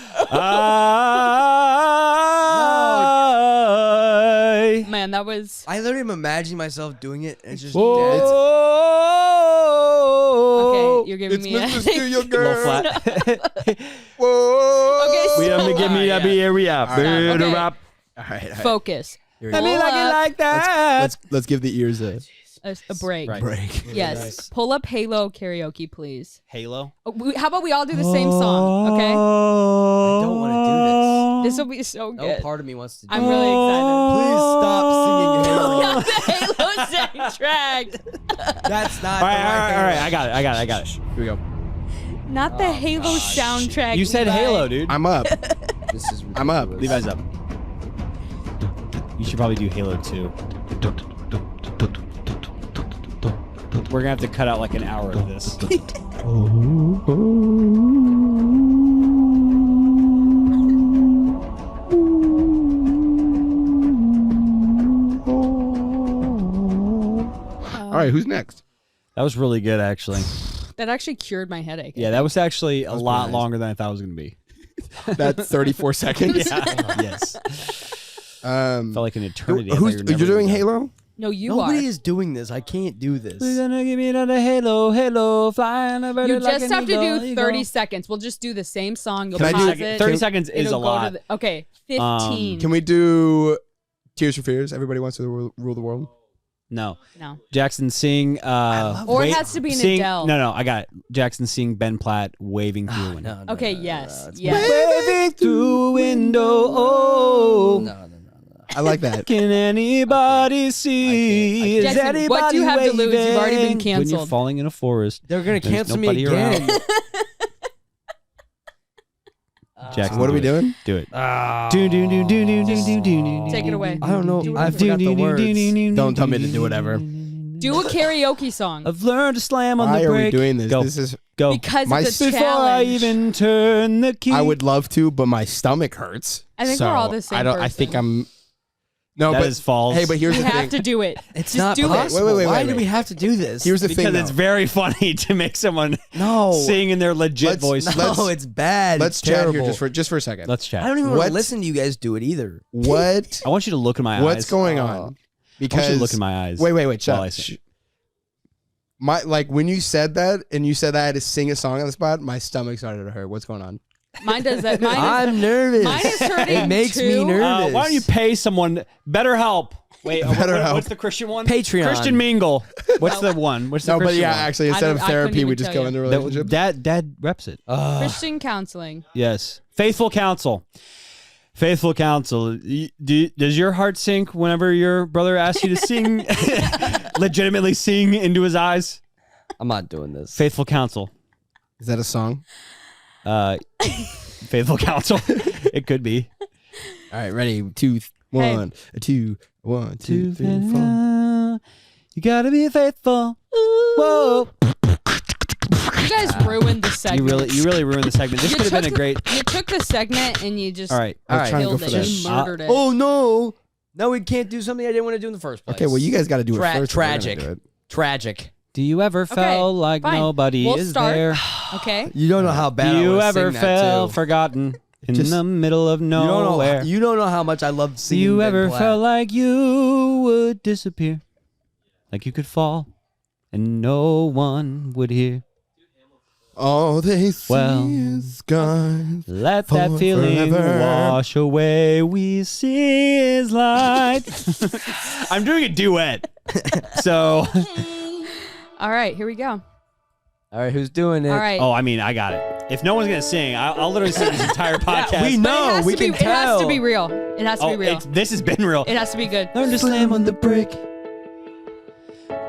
Man, that was I literally am imagining myself doing it, and it's just dead. okay. You're giving it's me a Mr. Studio A little Girl. flat. Whoa. Okay, We so- don't give me that area. Okay. All right. focus. Let me like it like that. Let's give the ears a A break. Right. break. Yes. Pull up Halo karaoke, please. Halo. How about we all do the same song? Okay. I don't want to do This will be so this. good. No part of me wants to do I'm it. really excited. Please stop singing Halo. Not the Halo soundtrack. That's not All right, the all right. I got it. Here we go. Not the Halo soundtrack. You said Levi. Halo, dude. I'm up. This is I'm up. ridiculous. Levi's up. You should probably do Halo 2. We're gonna have to cut out like an hour of this. All right, who's next? That was really good, actually. That actually cured my headache. Yeah, that was actually a lot nice. longer than I thought it was gonna be. That's 34 seconds. Yes. Felt like an eternity. I thought Who's you were you're never doing gonna- Halo? No, you Nobody are. is doing this. I can't do this. We're gonna give me another Halo, flying about You it like just an have to eagle, do 30 seconds. We'll just do the same song. You'll Can I do- pause it. 30 seconds is It'll a go lot. to the, okay, 15. Can we do Tears for Fears? Everybody wants to rule the world. No. No. Jackson sing. Or it has to be an sing, Adele. No, I got it. Jackson sing Ben Platt waving through a window. No, Okay, no, yes. it's Yes. Waving through a window. Oh. No. I like that. Can anybody see? Is Jackson, anybody what do you have to lose? You've already been waving? When you're canceled. falling in a forest. They're gonna There's cancel me nobody again. around. Jackson, What are we doing? Do it. Do do do do do do do do. Take it away. I don't know. Do I whatever. forgot the words. Don't tell me to do whatever. Do a karaoke song. I've learned to slam on Why the are brake. we doing this? Go. This is. Go. Because My it's a Before I challenge. even turn the key. I would love to, but my stomach hurts. I think so we're all the same I think person. No, That but is false. Hey, but here's You the have thing. to do it. It's Just not do it. possible. Wait, Why wait. do we have to do this? Here's the thing. because it's though. very funny to make someone no. sing in their legit Let's- voice. No, it's bad. Let's It's chat terrible. here just for a second. Let's chat. I don't even want What- to listen to you guys do it either. What? I want you to look in my eyes. What's going on? I want Because you to look in my eyes. Wait. Shut while I up. sing. When you said that and you said that I had to sing a song on the spot, my stomach started to hurt. What's going on? Mine does that. I'm nervous. Mine is hurting It makes me too. nervous. Why don't you pay someone? BetterHelp. Wait, BetterHelp. what's the Christian one? Patreon. Christian Mingle. What's the one? What's the No, but Christian yeah, one? actually, instead of I couldn't therapy, we even just tell go you. into relationships. Dad reps it. Christian counseling. Yes. Faithful counsel. Faithful counsel. Does your heart sink whenever your brother asks you to sing, legitimately sing into his eyes? I'm not doing this. Faithful counsel. Is that a song? Faithful counsel. It could be. All right, ready? 2, 1, 2, 1, 2, 3, 4. You gotta be faithful. Whoa. You guys ruined the segment. You really ruined the segment. This You could have been a took- great. You took the segment and you just All right. I was trying to go killed for it. that. You murdered it. Oh no! No, we can't do something I didn't want to do in the first place. Okay, well, you guys got to do it first. if we're gonna Tragic. do it. Tragic. Do you ever feel like fine. nobody We'll is start. there? Okay. You don't know how bad Do I you want to ever sing feel that too. forgotten in Just- the middle of You don't know. nowhere? You don't know how much I love Do singing. you Ben ever Platt. felt like you would disappear? Like you could fall and no one would hear? All they see Well, is gone. Let that feeling Forever. wash away. We see his light. I'm doing a duet. So, All right. Here we go. All right, who's doing it? All right. I mean, I got it. If no one's going to sing, I'll literally sing this entire podcast. we But know. it has We to be, can It has to tell. be real. It has to be real. This has been real. It has to be good. Learn to slam on the brick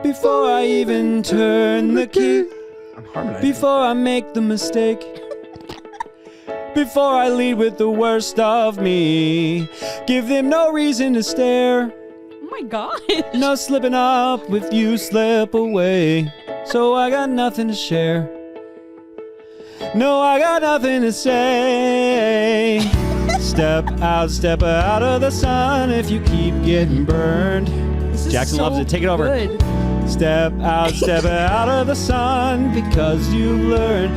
before I even turn the key. I'm harmonizing. Before I make the mistake. Before I lead with the worst of me. Give them no reason to stare. Oh my god. No slipping up with you slip away. So I got nothing to share. No, I got nothing to say. Step out of the sun if you keep getting burned. This is Jackson loves so it. Take it over. Good. Step out of the sun because you've learned.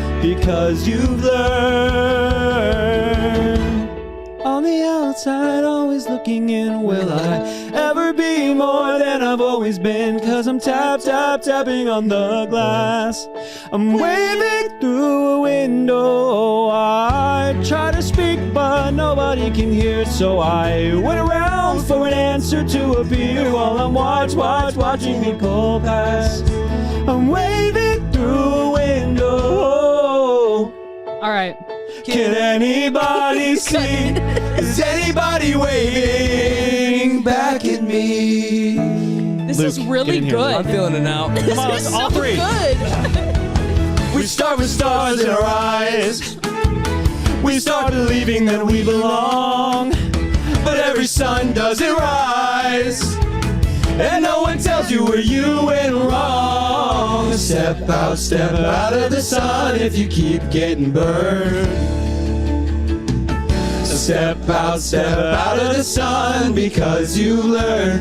On the outside, always looking in. Will I ever be more than I've always been? Cause I'm tapping on the glass. I'm waving through a window. I try to speak, but nobody can hear. So I went around for an answer to appear while I'm watching people pass. I'm waving through a window. All right. Can anybody see? Is anybody waving back at me? This Luke, is really get in here, good. Luke. I'm feeling it now. Come on, This is all so three. good. We start with stars in our eyes. We start believing that we belong. But every sun doesn't rise. And no one tells you where you went wrong. Step out of the sun if you keep getting burned. Step out of the sun because you learn.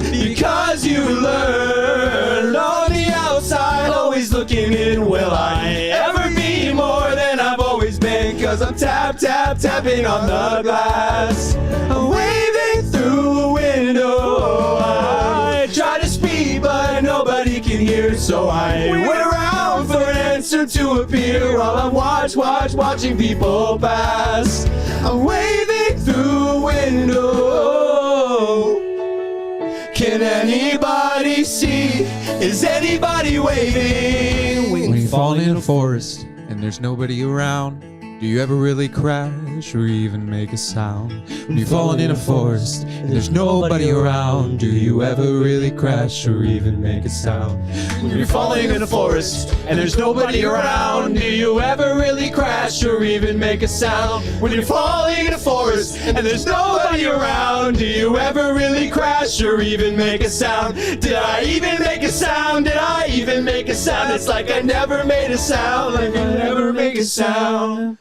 On the outside, always looking in. Will I ever be more than I've always been? Cause I'm tapping on the glass. I'm waving through a window. I try to speak, but nobody can hear. So I went around for an answer to appear while I'm watching people pass. I'm waving through a window. Can anybody see? Is anybody waving? When you fall in a forest and there's nobody around, do you ever really crash or even make a sound? When you're falling in a forest and there's nobody around, do you ever really crash or even make a sound? When you're falling in a forest and there's nobody around, do you ever really crash or even make a sound? When you're falling in a forest and there's nobody around, do you ever really crash or even make a sound? Did I even make a sound? Did I even make a sound? It's like I never made a sound, like I never make a sound.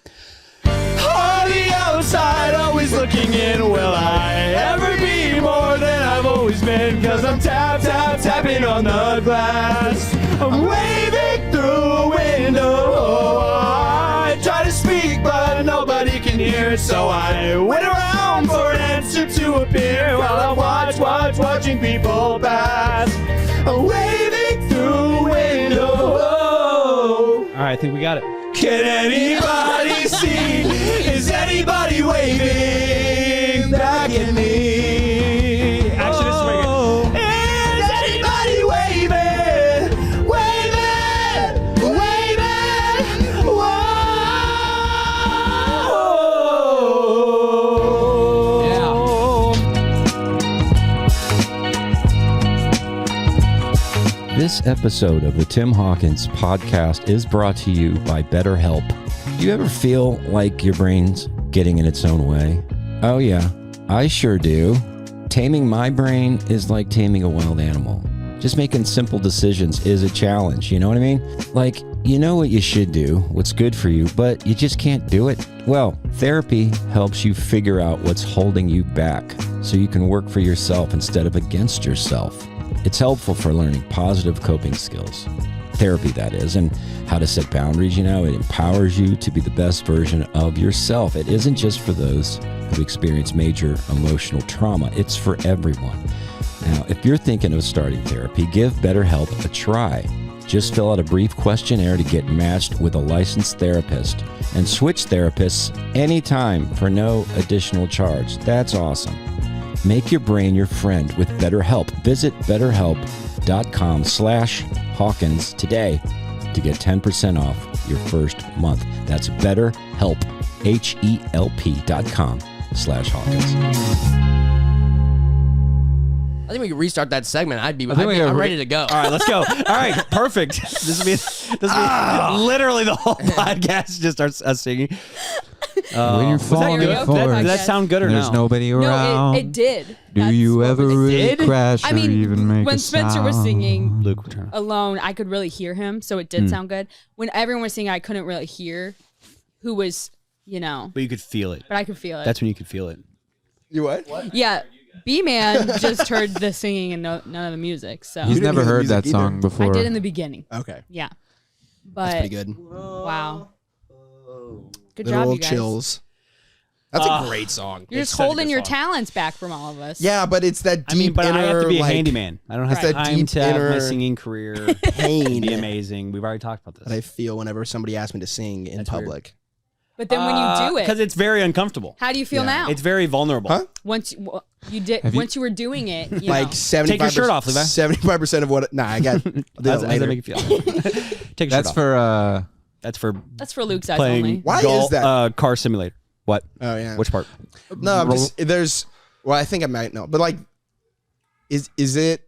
On the outside, always looking in. Will I ever be more than I've always amusement, cause I'm tapping on the glass. I'm waving through a window. I try to speak, but nobody can hear, so I wait around for an answer to appear while I watching people pass. I'm waving through a window. All right, I think we got it. Can anybody see? Is anybody waving back at me? Actually, this is very good. Is anybody waving? Whoa! This episode of the Tim Hawkins Podcast is brought to you by BetterHelp. Do you ever feel like your brain's getting in its own way? Oh yeah, I sure do. Taming my brain is like taming a wild animal. Just making simple decisions is a challenge, you know what I mean? Like, you know what you should do, what's good for you, but you just can't do it. Well, therapy helps you figure out what's holding you back so you can work for yourself instead of against yourself. It's helpful for learning positive coping skills. Therapy, that is, and how to set boundaries. It empowers you to be the best version of yourself. It isn't just for those who experience major emotional trauma. It's for everyone. Now, if you're thinking of starting therapy, give BetterHelp a try. Just fill out a brief questionnaire to get matched with a licensed therapist and switch therapists anytime for no additional charge. That's awesome. Make your brain your friend with BetterHelp. Visit BetterHelp.com/Hawkins today to get 10% off your first month. That's BetterHelp, HELP.com/Hawkins. I think we can restart that segment. I'm think we gotta ready to go. All right, let's go. All right, perfect. This will be literally the whole podcast just starts us singing. When you're Was that falling good? in the forest, Did that sound good or there's no? nobody around. No, it did. Do That's you what ever was- really did? crash I or mean, even make when a Spencer was sound? singing Luke, we're trying to- alone, I could really hear him, so it did sound good. When everyone was singing, I couldn't really hear who was, But you could feel it. but I could feel it. That's when you could feel it. You what? Yeah, B-Man just heard the singing and none of the music, so He's didn't never hear the heard music that song either. before. I did in the beginning. Okay, Yeah, that's but pretty good. wow, good Little job, you guys. chills. That's a great song. You're just holding your talents back from all of us. Yeah, but it's that deep but inner, I have to be a like, handyman. I don't have Right. time Deep to have my inner singing career pain be amazing. We've already talked about that I this. feel whenever somebody asks me to sing in That's weird. public. But then when you do Because it, it's very uncomfortable. how do you feel Yeah. now? It's very vulnerable. Huh? Once you did, Have you- once you were doing it, you Like know. 75%. Take your shirt off, Levi. 75% of what? Nah, I got. I'll do How that does that later. make you feel? Take your That's shirt off. for That's for That's for Luke's eyes playing only. Why golf, is that? Car simulator. What? Oh yeah. Which part? No, I'm just there's. Well, I think I might know, but like, is it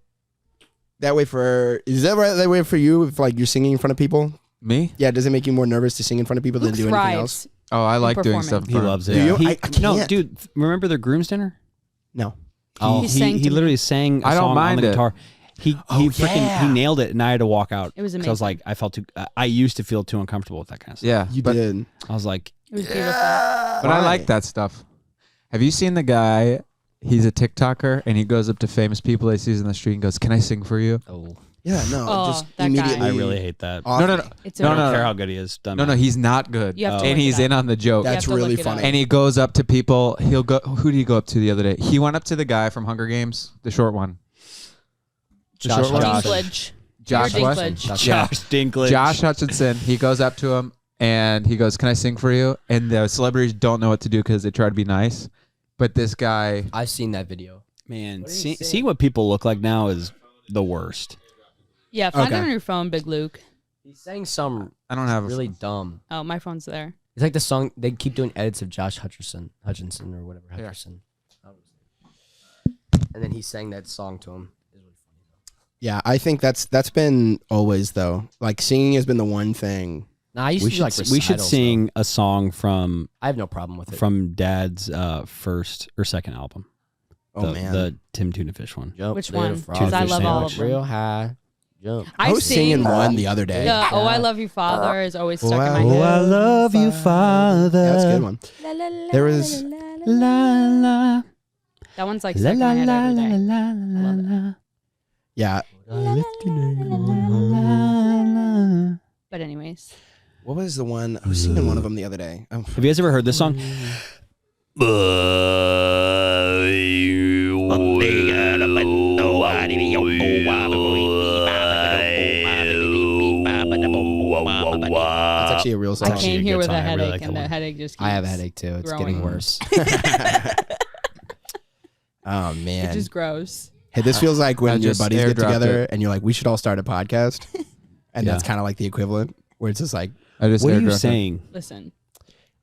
that way for? Is that right that way for you? If like you're singing in front of people? me. Yeah. Does it make you more nervous to sing in front of people Luke than do anything else? thrives. Oh, I like doing performing. stuff. in He front. loves it. Do you? He- I no, can't. dude. Remember their groom's dinner? No. He sang he to me. literally sang a I don't song on mind the it. guitar. He freaking he nailed it, and I had to walk out. It was 'Cause I was amazing. like, I felt too. I used to feel too uncomfortable with that kind of stuff. Yeah, You but, did. I was like, It was beautiful. but I like that stuff. Have you seen the guy? He's a TikToker, and he goes up to famous people he sees in the street and goes, "Can I sing for you?" Oh. Yeah. No. Oh, just that guy. immediately. I really hate that. off No, me. It's I No, don't no, care no. how good he is. No, he's not good. You have to And look he's it in up. on the joke. That's You have to really look it up. funny. And he goes up to people. He'll go. Who did he go up to the other day? He went up to the guy from Hunger Games, the short one. The Josh short one? Hutcherson. Dinklage. Josh Peter what? Dinklage. Yeah. Josh Dinklage. Josh Hutcherson. He goes up to him and he goes, "Can I sing for you?" And the celebrities don't know what to do because they try to be nice. But this guy, I've seen that video. Man, see what people look like now is the worst. Yeah, find Okay. it on your phone, Big Luke. He's saying some I don't have really dumb. Oh, my phone's there. It's like the song they keep doing edits of Josh Hutcherson or whatever Yeah. Hutcherson. And then he sang that song to him. It was really funny. Yeah, I think that's been always though. Like singing has been the one thing. Nah, I used We to do like should recitals, sing though. a song from I have no problem with it. Dad's first or second album. Oh man. the Tim Tuna Fish one. Jump, Which little one? frog, 'Cause I fish love all sandwich, of them. Real high. Jump. I was singing one the other day. The "Oh I Love You Father" is always stuck in my Oh, head. I love you, Father. Yeah, that's a good one. La, la, la, There was- la, la, la, La la That one's like stuck in my head every day. Love it. Yeah. But anyways. What was the one? I was singing one of them the other day. Oh. Have you guys ever heard this song? That's actually a real song. I came here with a I really headache, like and that the one. headache just keeps I have a headache too. It's getting growing. worse. Oh It man. just grows. Hey, this feels like when I your just buddies get airdropped together it. and you're like, we should all start a podcast. And Yeah. that's kind of like the equivalent where it's just like, I just What are you airdropped it. saying? Listen.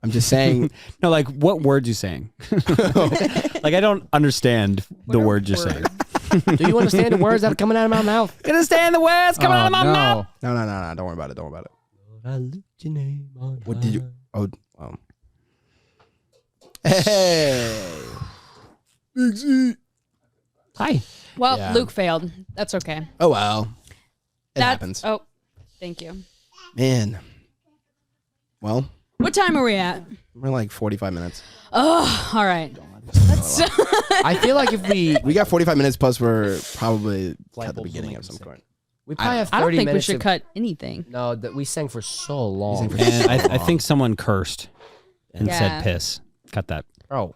I'm just saying. No, like what words you saying? Like I don't understand the What are words you're saying. words? Do you understand the words that are coming out of my mouth? Understand the words coming out of my no. mouth? No. Don't worry about it. Don't worry about it. What did you? Oh. Hey. Big Z. Hi. Well, Yeah. Luke failed. That's okay. Oh, well. It That- happens. Oh, thank you. Man. Well, What time are we at? we're like 45 minutes. Oh, all right. I feel like if we We got 45 minutes plus we're probably Light at the bulbs beginning will of some make point. we probably have 30 I don't think we minutes should of- cut anything. No, that we sang for so long. sang for And I think someone cursed and Yeah. said piss. Cut that. Oh.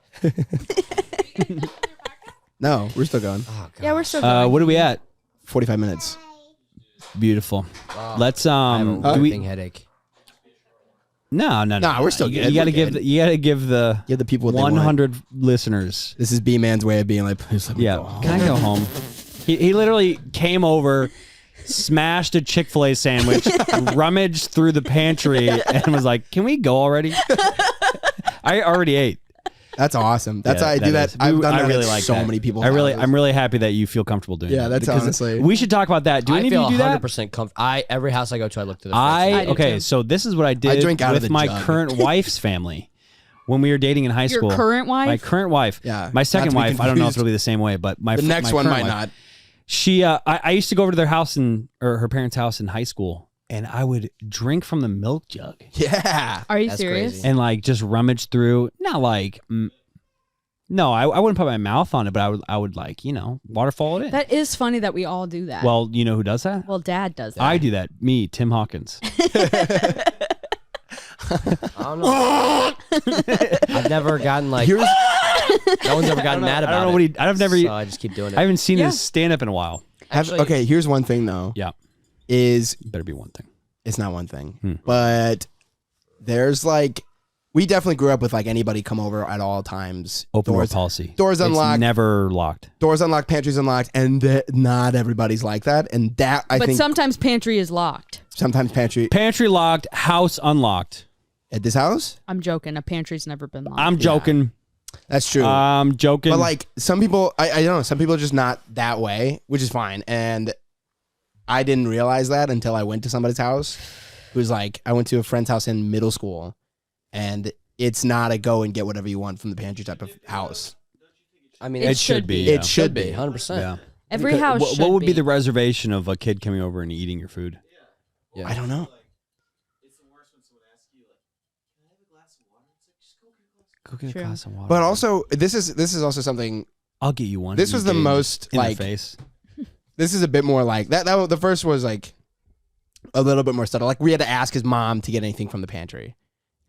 No, we're still going. Oh, God. Yeah, we're still going. What are we at? 45 minutes. Beautiful. Wow. Let's I have a do we ripping headache. No. Nah, we're still You- good. You gotta We're give good. you gotta give the Give the people what they want. 100 listeners. This is B-Man's way of being like, please let me Yeah. go home. Can I go home? He literally came over, smashed a Chick-fil-A sandwich, rummaged through the pantry, and was like, "Can we go already?" I already ate. That's awesome. That's Yeah, how I do that. is. I've done I that really at like so that. many people. I'm really happy that you feel comfortable doing Yeah, that. that's because honestly- We should talk about that. Do I any feel of you do that? 100% comfortable. Every house I go to, I look to the fridge. I do Okay, too. so this is what I did drink out of with the my jug. current wife's family when we were dating in high Your school. current wife? My current wife. Yeah, My not second to be wife, I don't know if confused. it'll be the same way, but my The next my one current might wife, not. She, I used to go over to their house or her parents' house in high school, and I would drink from the milk jug Yeah. Are you That's serious? crazy. and like just rummage through. Not like, no, I wouldn't put my mouth on it, but I would like waterfall it in. That is funny that we all do that. Well, you know who does that? Well, Dad does that. I do that. Me, Tim Hawkins. I don't know. I've never gotten like. Here's No one's ever gotten mad about I don't know it. what I've never. So I just keep doing it. I haven't seen Yeah. his stand up in a while. Actually- okay. Here's one thing though. Yeah, Is better be one thing. it's not one thing, but there's like we definitely grew up with like anybody come over at all times. Open door doors, policy. doors It's unlocked. never locked. Doors unlocked, pantries unlocked, and not everybody's like that. And that I but think sometimes pantry is locked. sometimes pantry Pantry locked, house unlocked. at this house. I'm joking. A pantry's never been locked. I'm joking. That's true. I'm joking. But like some people, I don't know. Some people are just not that way, which is fine. And I didn't realize that until I went to somebody's house. Who's like, I went to a friend's house in middle school, and it's not a go and get whatever you want from the pantry type of house. I mean, It it should be. Yeah. It should be. 100%. Yeah. Every Because house What, should what would be be the reservation of a kid coming over and eating your food? Yeah. I don't know. Go get True. a glass of water. But also, this is also something. I'll get you one. This You was the gave most, in like- the face. This is a bit more like that. The first was like a little bit more subtle. Like we had to ask his mom to get anything from the pantry.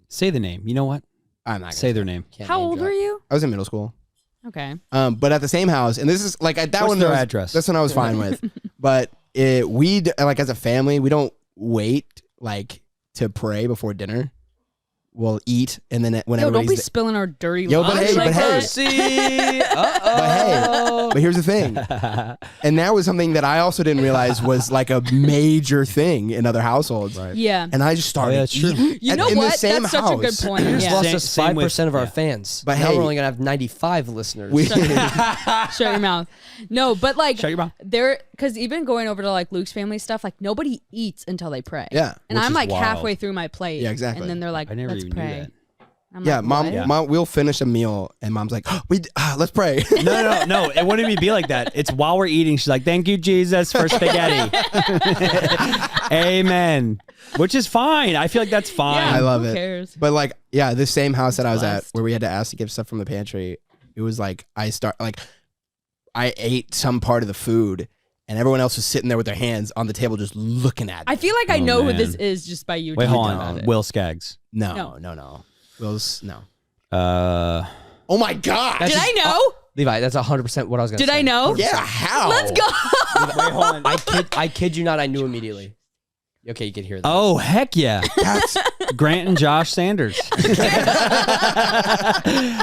Say the name. You know what? I'm not gonna Say their name. Can't How name old drop. were you? I was in middle school. Okay. But at the same house, and this is like at that What's one. their was- address? This one I was fine with, but like as a family, we don't wait like to pray before dinner. We'll eat, and then when Yo, don't be everybody's spilling our dirty Yo, but laundry hey, like but hey. that. See? but here's the thing, and that was something that I also didn't realize was like a major thing in other households. Right. Yeah. And I just started. that's true. eating You know in the what? same That's such a good house. point. You just Yeah. lost Same- us same with- 5% of our yeah. fans. But now hey- we're only going to have 95 listeners. We- Shut your mouth. No, but like Shut your mouth. because even going over to like Luke's family stuff, like nobody eats until they pray. Yeah. And Which I'm is like wild. halfway through my plate. Yeah, exactly. And then they're like, I never let's even knew pray. that. I'm Yeah, like, mom, what? mom, we'll finish a meal, and mom's like, let's pray. No. It wouldn't even be like that. It's while we're eating. She's like, "Thank you, Jesus, for spaghetti." Amen. Which is fine. I feel like that's fine. Yeah, I love who it. cares? But like, yeah, this same house that I was at, Blessed. where we had to ask to get stuff from the pantry, It was like I ate some part of the food, and everyone else was sitting there with their hands on the table just looking at me. I feel like I Oh, know who man. this is just by you Wait, talking hold about on. it. Will Skaggs. No. Will's no. Uh, Oh my god! Did I know? Levi, that's 100% what I was gonna say. Did I know? Yeah, how? Let's go. wait, hold on. I kid you not, I knew immediately. Okay, you can hear that. Oh, heck yeah. That's Grant and Josh Sanders.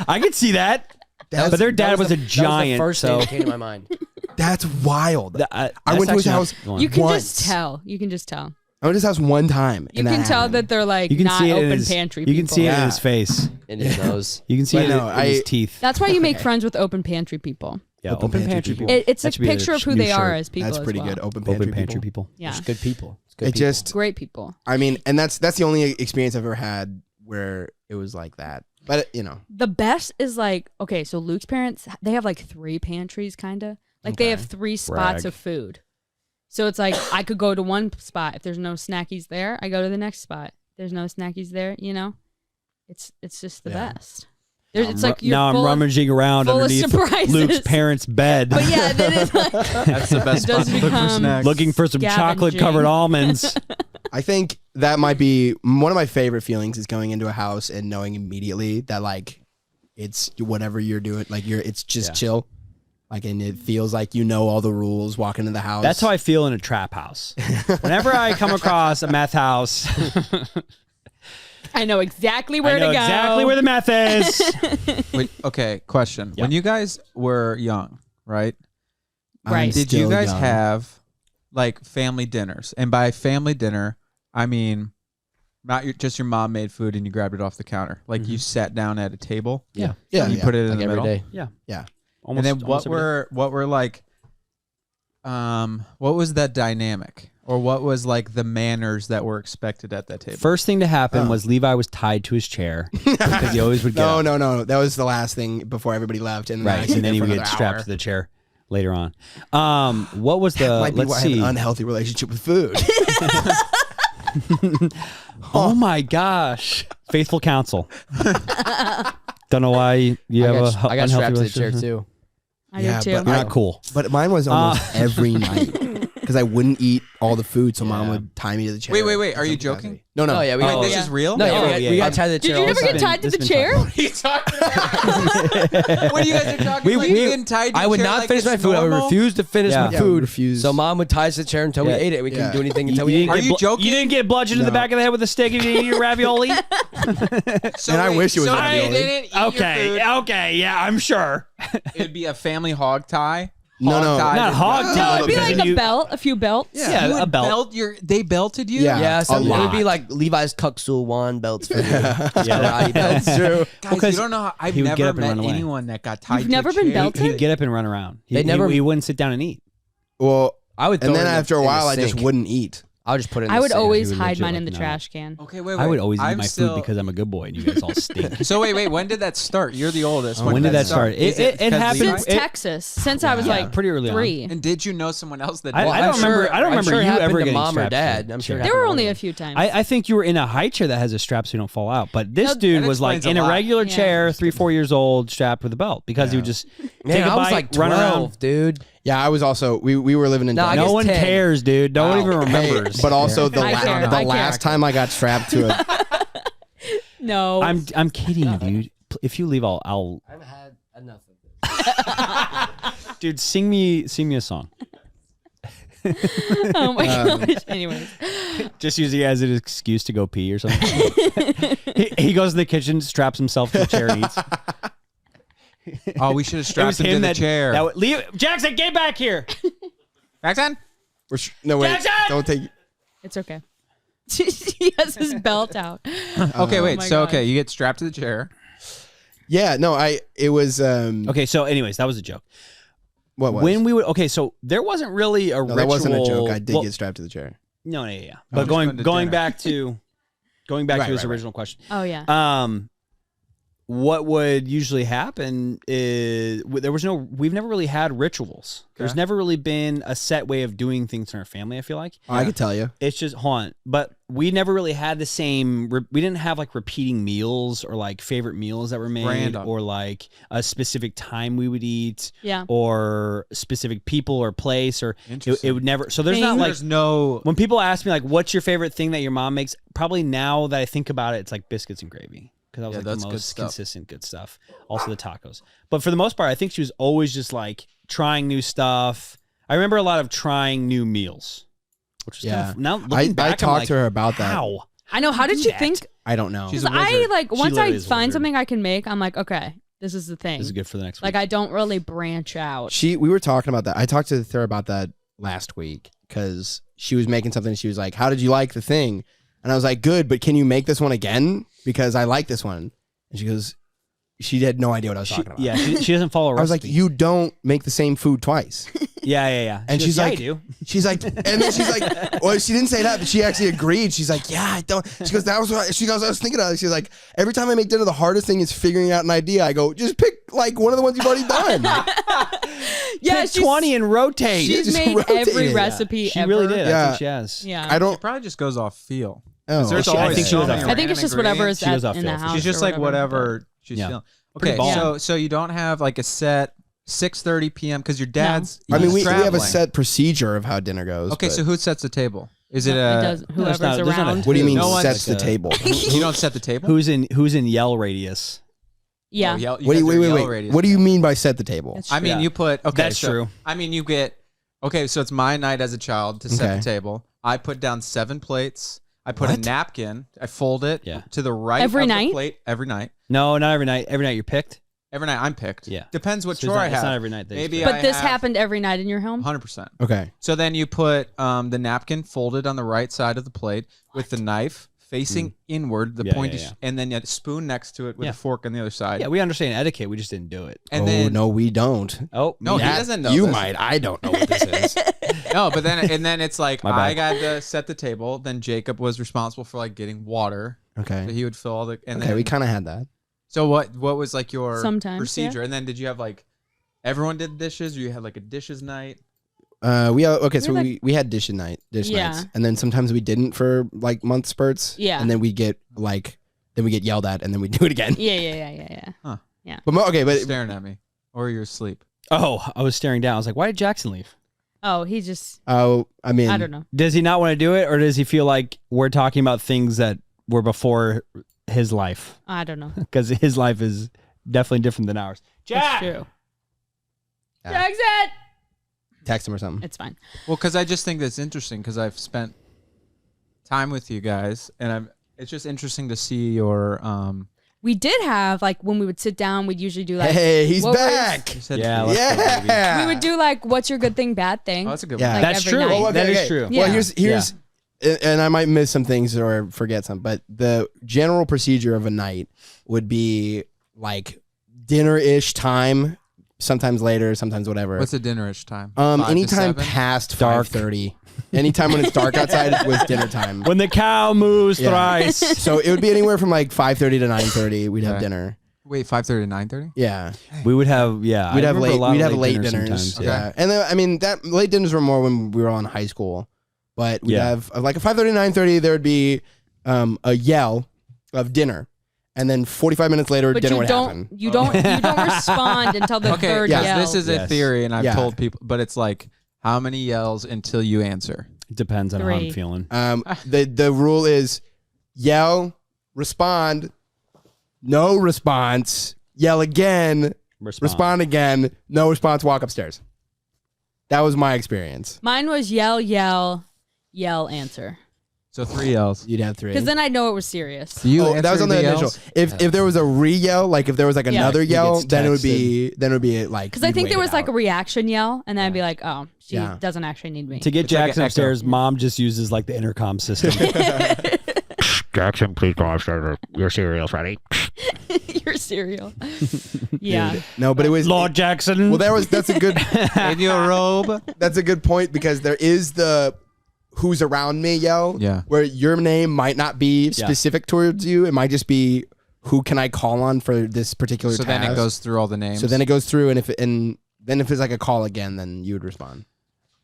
I could see that. But their dad was a giant. That was the first so thing that came to my mind. that's wild. I went to his house. You can Once. just tell. You can just tell. I went to his house one time. You can tell that they're like You can not see it in open his, pantry You can people. see it in Yeah. his face. In his nose. You can see But it no, in his I- teeth. That's why you make friends with open pantry people. Yeah, Open Pantry people. It's a That should be picture a of who new they are shirt. as people. That's pretty as well. good. Open pantry, Pantry people. Yeah, It's good people. It's good It people. just, great people. I mean, and that's the only experience I've ever had where it was like that. But you know, The best is like, okay, so Luke's parents, they have like 3 pantries, kind of. Like they have 3 spots Brag. of food. So it's like I could go to one spot. If there's no snackies there, I go to the next spot. If there's no snackies there, you know? It's just the Yeah. best. It's like you're now I'm full of- rummaging around full of underneath surprises. Luke's parents' bed, But yeah, then it's like That's the best It does spot to look for become- snacks. looking for some chocolate covered Scavenging. almonds. I think that might be one of my favorite feelings is going into a house and knowing immediately that like it's whatever you're doing, like it's just chill. Like, and it feels like you know all the rules walking into the house. That's how I feel in a trap house. Whenever I come across a meth house, I know exactly where I know to go. exactly where the meth is. Wait, okay, question. Yeah. When you guys were young, right? I'm Right. Did you still guys young. have like family dinners? And by family dinner, I mean not just your mom made food and you grabbed it off the counter. Like you sat down at a table. Yeah, And you put it in Like the every middle. day. yeah. Almost, And then almost every day. what were like what was that dynamic? Or what was like the manners that were expected at that table? First thing to happen was Levi was tied to his chair because he always would get up. No. That was the last thing before everybody left, and then I Right, stayed and then he there would for get another strapped hour. to the chair later on. What was the? Might be Let's why I have see. an unhealthy relationship with food. Oh my gosh, faithful counsel. Don't know why you have I a got unhealthy strapped to the chair relationship. too. I Yeah, do too. but You're not cool. But mine was almost every night because I wouldn't eat all the food, so mom would tie me to the chair. Wait, are you Some joking? capacity. No. Oh yeah, we Wait, got this yeah. is real? No, yeah, Oh, we yeah. got tied to the Did chair. you all the never time. get tied to This the been chair? talked What are you talking about? What are you guys are talking about? You getting tied to I a would chair not like finish it's my food. I would normal? refuse to finish Yeah. my Yeah, we food. refused. So mom would tie us to the chair until we Yeah. ate it. We couldn't Yeah. do anything until You we ate didn't Are it. get you joking? You didn't get bludgeoned in the No. back of the head with a stick if you didn't eat your ravioli. So And I wait, wish it was so ravioli. you didn't eat your Okay, food. okay, yeah, I'm sure. It'd be a family hog tie. No, Hog no. tie Not with- hog No, tie. it'd be because like then a you- belt, a few belts. Yeah, You a would belt. they belted you? Yeah. Yeah, so a it would be lot. like Levi's Cuxul wand belts for you. Yeah. Karate belts. That's true. Guys, Because you don't know how I've he would get never up and met run away. anyone that got tied You've to never a been chair. belted? He'd get up and run around. They never- He wouldn't sit down and eat. Well, I would. and throw it then in the- after a in the while, I just sink. wouldn't eat. I would just put it in I the would sink. always He would hide legit mine like, in the no. trash can. Okay, wait. I would always eat I'm my still- food because I'm a good boy and you guys all stink. So wait. When did that start? You're the oldest. When did that start? Is It because happened- Levi- Since it- Texas, since I was Yeah, like pretty early on. 3. And did you know someone else that? I did? don't I'm remember. sure- I don't I'm remember sure it you happened ever to getting mom or strapped to dad. it. I'm sure it Yeah. There were happened only to a me. few times. I think you were in a high chair that has a strap so you don't fall out. But this No, dude that was like explains in a a lot. regular Yeah. chair, 3-4 years old, strapped with a belt because he would just Man, take a I was bite, like run 12, around. dude. Yeah, I was also. We were living in. No, I Denver. guess No one 10. cares, dude. No one even Hey, remembers. but also the I care. I care. last time I got strapped to a. No. I'm kidding you, dude. If you leave, I'll I've had enough of this. dude, sing me a song. Oh my gosh. Anyways. Just use it as an excuse to go pee or something. he goes in the kitchen, straps himself to a chair, and eats. Oh, we should have It strapped was him to him the that chair. leave Jackson, get back here. Jackson. No wait, Jackson! don't take. It's okay. He has his belt out. Okay, wait. my So God. okay, you get strapped to the chair. Yeah, no, it was. Okay, so anyways, that was a joke. What was? When we would so there wasn't really a no, ritual. that wasn't a joke. I did well, get strapped to the chair. No, yeah. I'm But just going going to going dinner. back to going back Right, to his right, right. original question. Oh yeah. what would usually happen is we've never really had rituals. There's never really been a set way of doing things in our family, I feel like. I could tell you. It's just, hold on. But we never really had the same, we didn't have like repeating meals or like favorite meals that were made Random. or like a specific time we would eat Yeah. or specific people or place or it Interesting. would never. So there's not like, There's no. when people ask me like, what's your favorite thing that your mom makes? Probably now that I think about it, it's like biscuits and gravy. Because that was Yeah, like that's the good most stuff. consistent good stuff. Also the tacos. But for the most part, I think she was always just like trying new stuff. I remember a lot of trying new meals. Which was kind of, now looking back, I I'm talked like, to her about that. how? I know. How did you that? think? I don't know. She's 'Cause a I wizard. like once literally I is a find wizard. something I can make, I'm like, okay, this is the thing. This is good for the next Like week. I don't really branch out. We were talking about that. I talked to her about that last week because she was making something. She was like, "How did you like the thing?" And I was like, "Good, but can you make this one again? Because I like this one." And she goes, she had no idea what I was talking about. Yeah, she doesn't follow a I was like, recipe. "You don't make the same food twice." Yeah. And She she's goes, like, yeah, I do. She's like, and then she's like, well, she didn't say that, but she actually agreed. She's like, yeah, I don't. She goes, that was what she goes, I was thinking of it. She's like, every time I make dinner, the hardest thing is figuring out an idea. I go, just pick like one of the ones you've already done. Yeah, Pick 20 and rotate. she's just made rotated. every Yeah. recipe She ever. really did. I Yeah. think she has. Yeah. I It don't. probably just goes off feel. Oh, There's I always think she so was many off- I think random it's just whatever is She was at, off in the feel. house. She's just or like whatever she's Yeah. feeling. Pretty Okay, ball. so you don't have like a set 6:30 p.m. because your dad's. I mean, he's we have a traveling. set procedure of how dinner goes. Okay, but so who sets the table? Is it It a? does, whoever's there's not a- around. what do you mean No one's sets like the a- table? You don't set the table. Who's in yell radius? Yeah. Oh, What do you, wait. What do you mean by set the table? That's I mean, Yeah. you put. Okay, That's so, true. I mean, you get. Okay, so it's my night as a child to set Okay. the table. I put down 7 plates. I put a What? napkin. I fold it Yeah. to the right Every of night? the plate every night. No, not every night. Every night you're picked. Every night I'm picked. Yeah. Depends what So chore I it's have. not every night. That Maybe you're But I this have- happened every night in your home? 100%. Okay. So then you put the napkin folded on the right side of the plate with the knife facing inward. The Yeah, point yeah, is, yeah. and then a spoon next to it with Yeah. a fork on the other side. Yeah, we understand etiquette. We just didn't do it. And oh then no, we don't. Oh, No, he That- doesn't know You this. might. I don't know what this is. no, but then it's like My I bad. got to set the table. Then Jacob was responsible for like getting water. So Okay. he would fill all the. And Okay, then, we kind of had that. So what was like your Sometimes, procedure? And then did you have like everyone did dishes, or you had like a dishes night? So We're we had dish nights, Yeah. and then sometimes we didn't for like month spurts. Yeah. And then we get yelled at, and then we do it again. Yeah. But but Staring at me, or you're asleep. Oh, I was staring down. I was like, why did Jackson leave? Oh, he just, oh, I mean, I don't know. Does he not want to do it, or does he feel like we're talking about things that were before his life? I don't know. Because his life is definitely different than ours. That's Jack! true. Yeah. Jackson! text him or something. It's fine. Well, because I just think that's interesting because I've spent time with you guys, and it's just interesting to see your. We did have, like, when we would sit down, we'd usually do, like, Hey, he's what was- back. You said Yeah, food. let's go, baby. Yeah. we would do, like, what's your good thing, bad thing? Oh, that's a good Yeah. one. Like, That's every true. night. Oh, okay, That is okay. true. Yeah. Well, here's, and I might miss some things or forget some, but the general procedure of a night would be like dinner-ish time, sometimes later, sometimes whatever. What's a dinner-ish time? 5 to Anytime 7? past Dark. 5:30. Anytime when it's dark outside was dinner time. When the cow moves Yeah. thrice. So it would be anywhere from like 5:30 to 9:30. We'd have Okay. dinner. Wait, 5:30 to 9:30? Yeah, We would have, yeah. we'd I have remember a lot late. We'd of have late dinners. sometimes, Yeah, and then I mean that late dinners were more when we were all in high school. But we'd Yeah. have like a 5:30, 9:30. There would be a yell of dinner, and then 45 minutes later, But dinner you would happen. don't respond until the Okay, third yeah, yell. this is a Yes. theory, and I've Yeah. told people, but it's like, how many yells until you answer? Depends on how 3. I'm feeling. The rule is yell, respond, no response, yell again, respond again, no response, walk upstairs. That was my experience. Mine was yell, yell, yell, answer. So 3 yells. You'd have 3. Because then I'd know it was serious. Do you that was on the answer initial. yells? If there was a re-yell, like if there was like Yeah. another He yell, gets then it would be like. Because I you'd think wait there it was like a out. reaction yell, and then I'd be like, oh, she Yeah. doesn't actually need me. To get It's like Jackson an echo. upstairs, mom just uses like the intercom system. Jackson, please go upstairs. Your cereal's ready. Your cereal. Yeah. No, but it was Lord Jackson. Well, that's a good In your robe. that's a good point because there is the who's around me yell. Yeah. Where your name might not be specific towards you. It might just be who can I call on for this particular So task. then it goes through all the names. So then it goes through, and then if it's like a call again, then you would respond.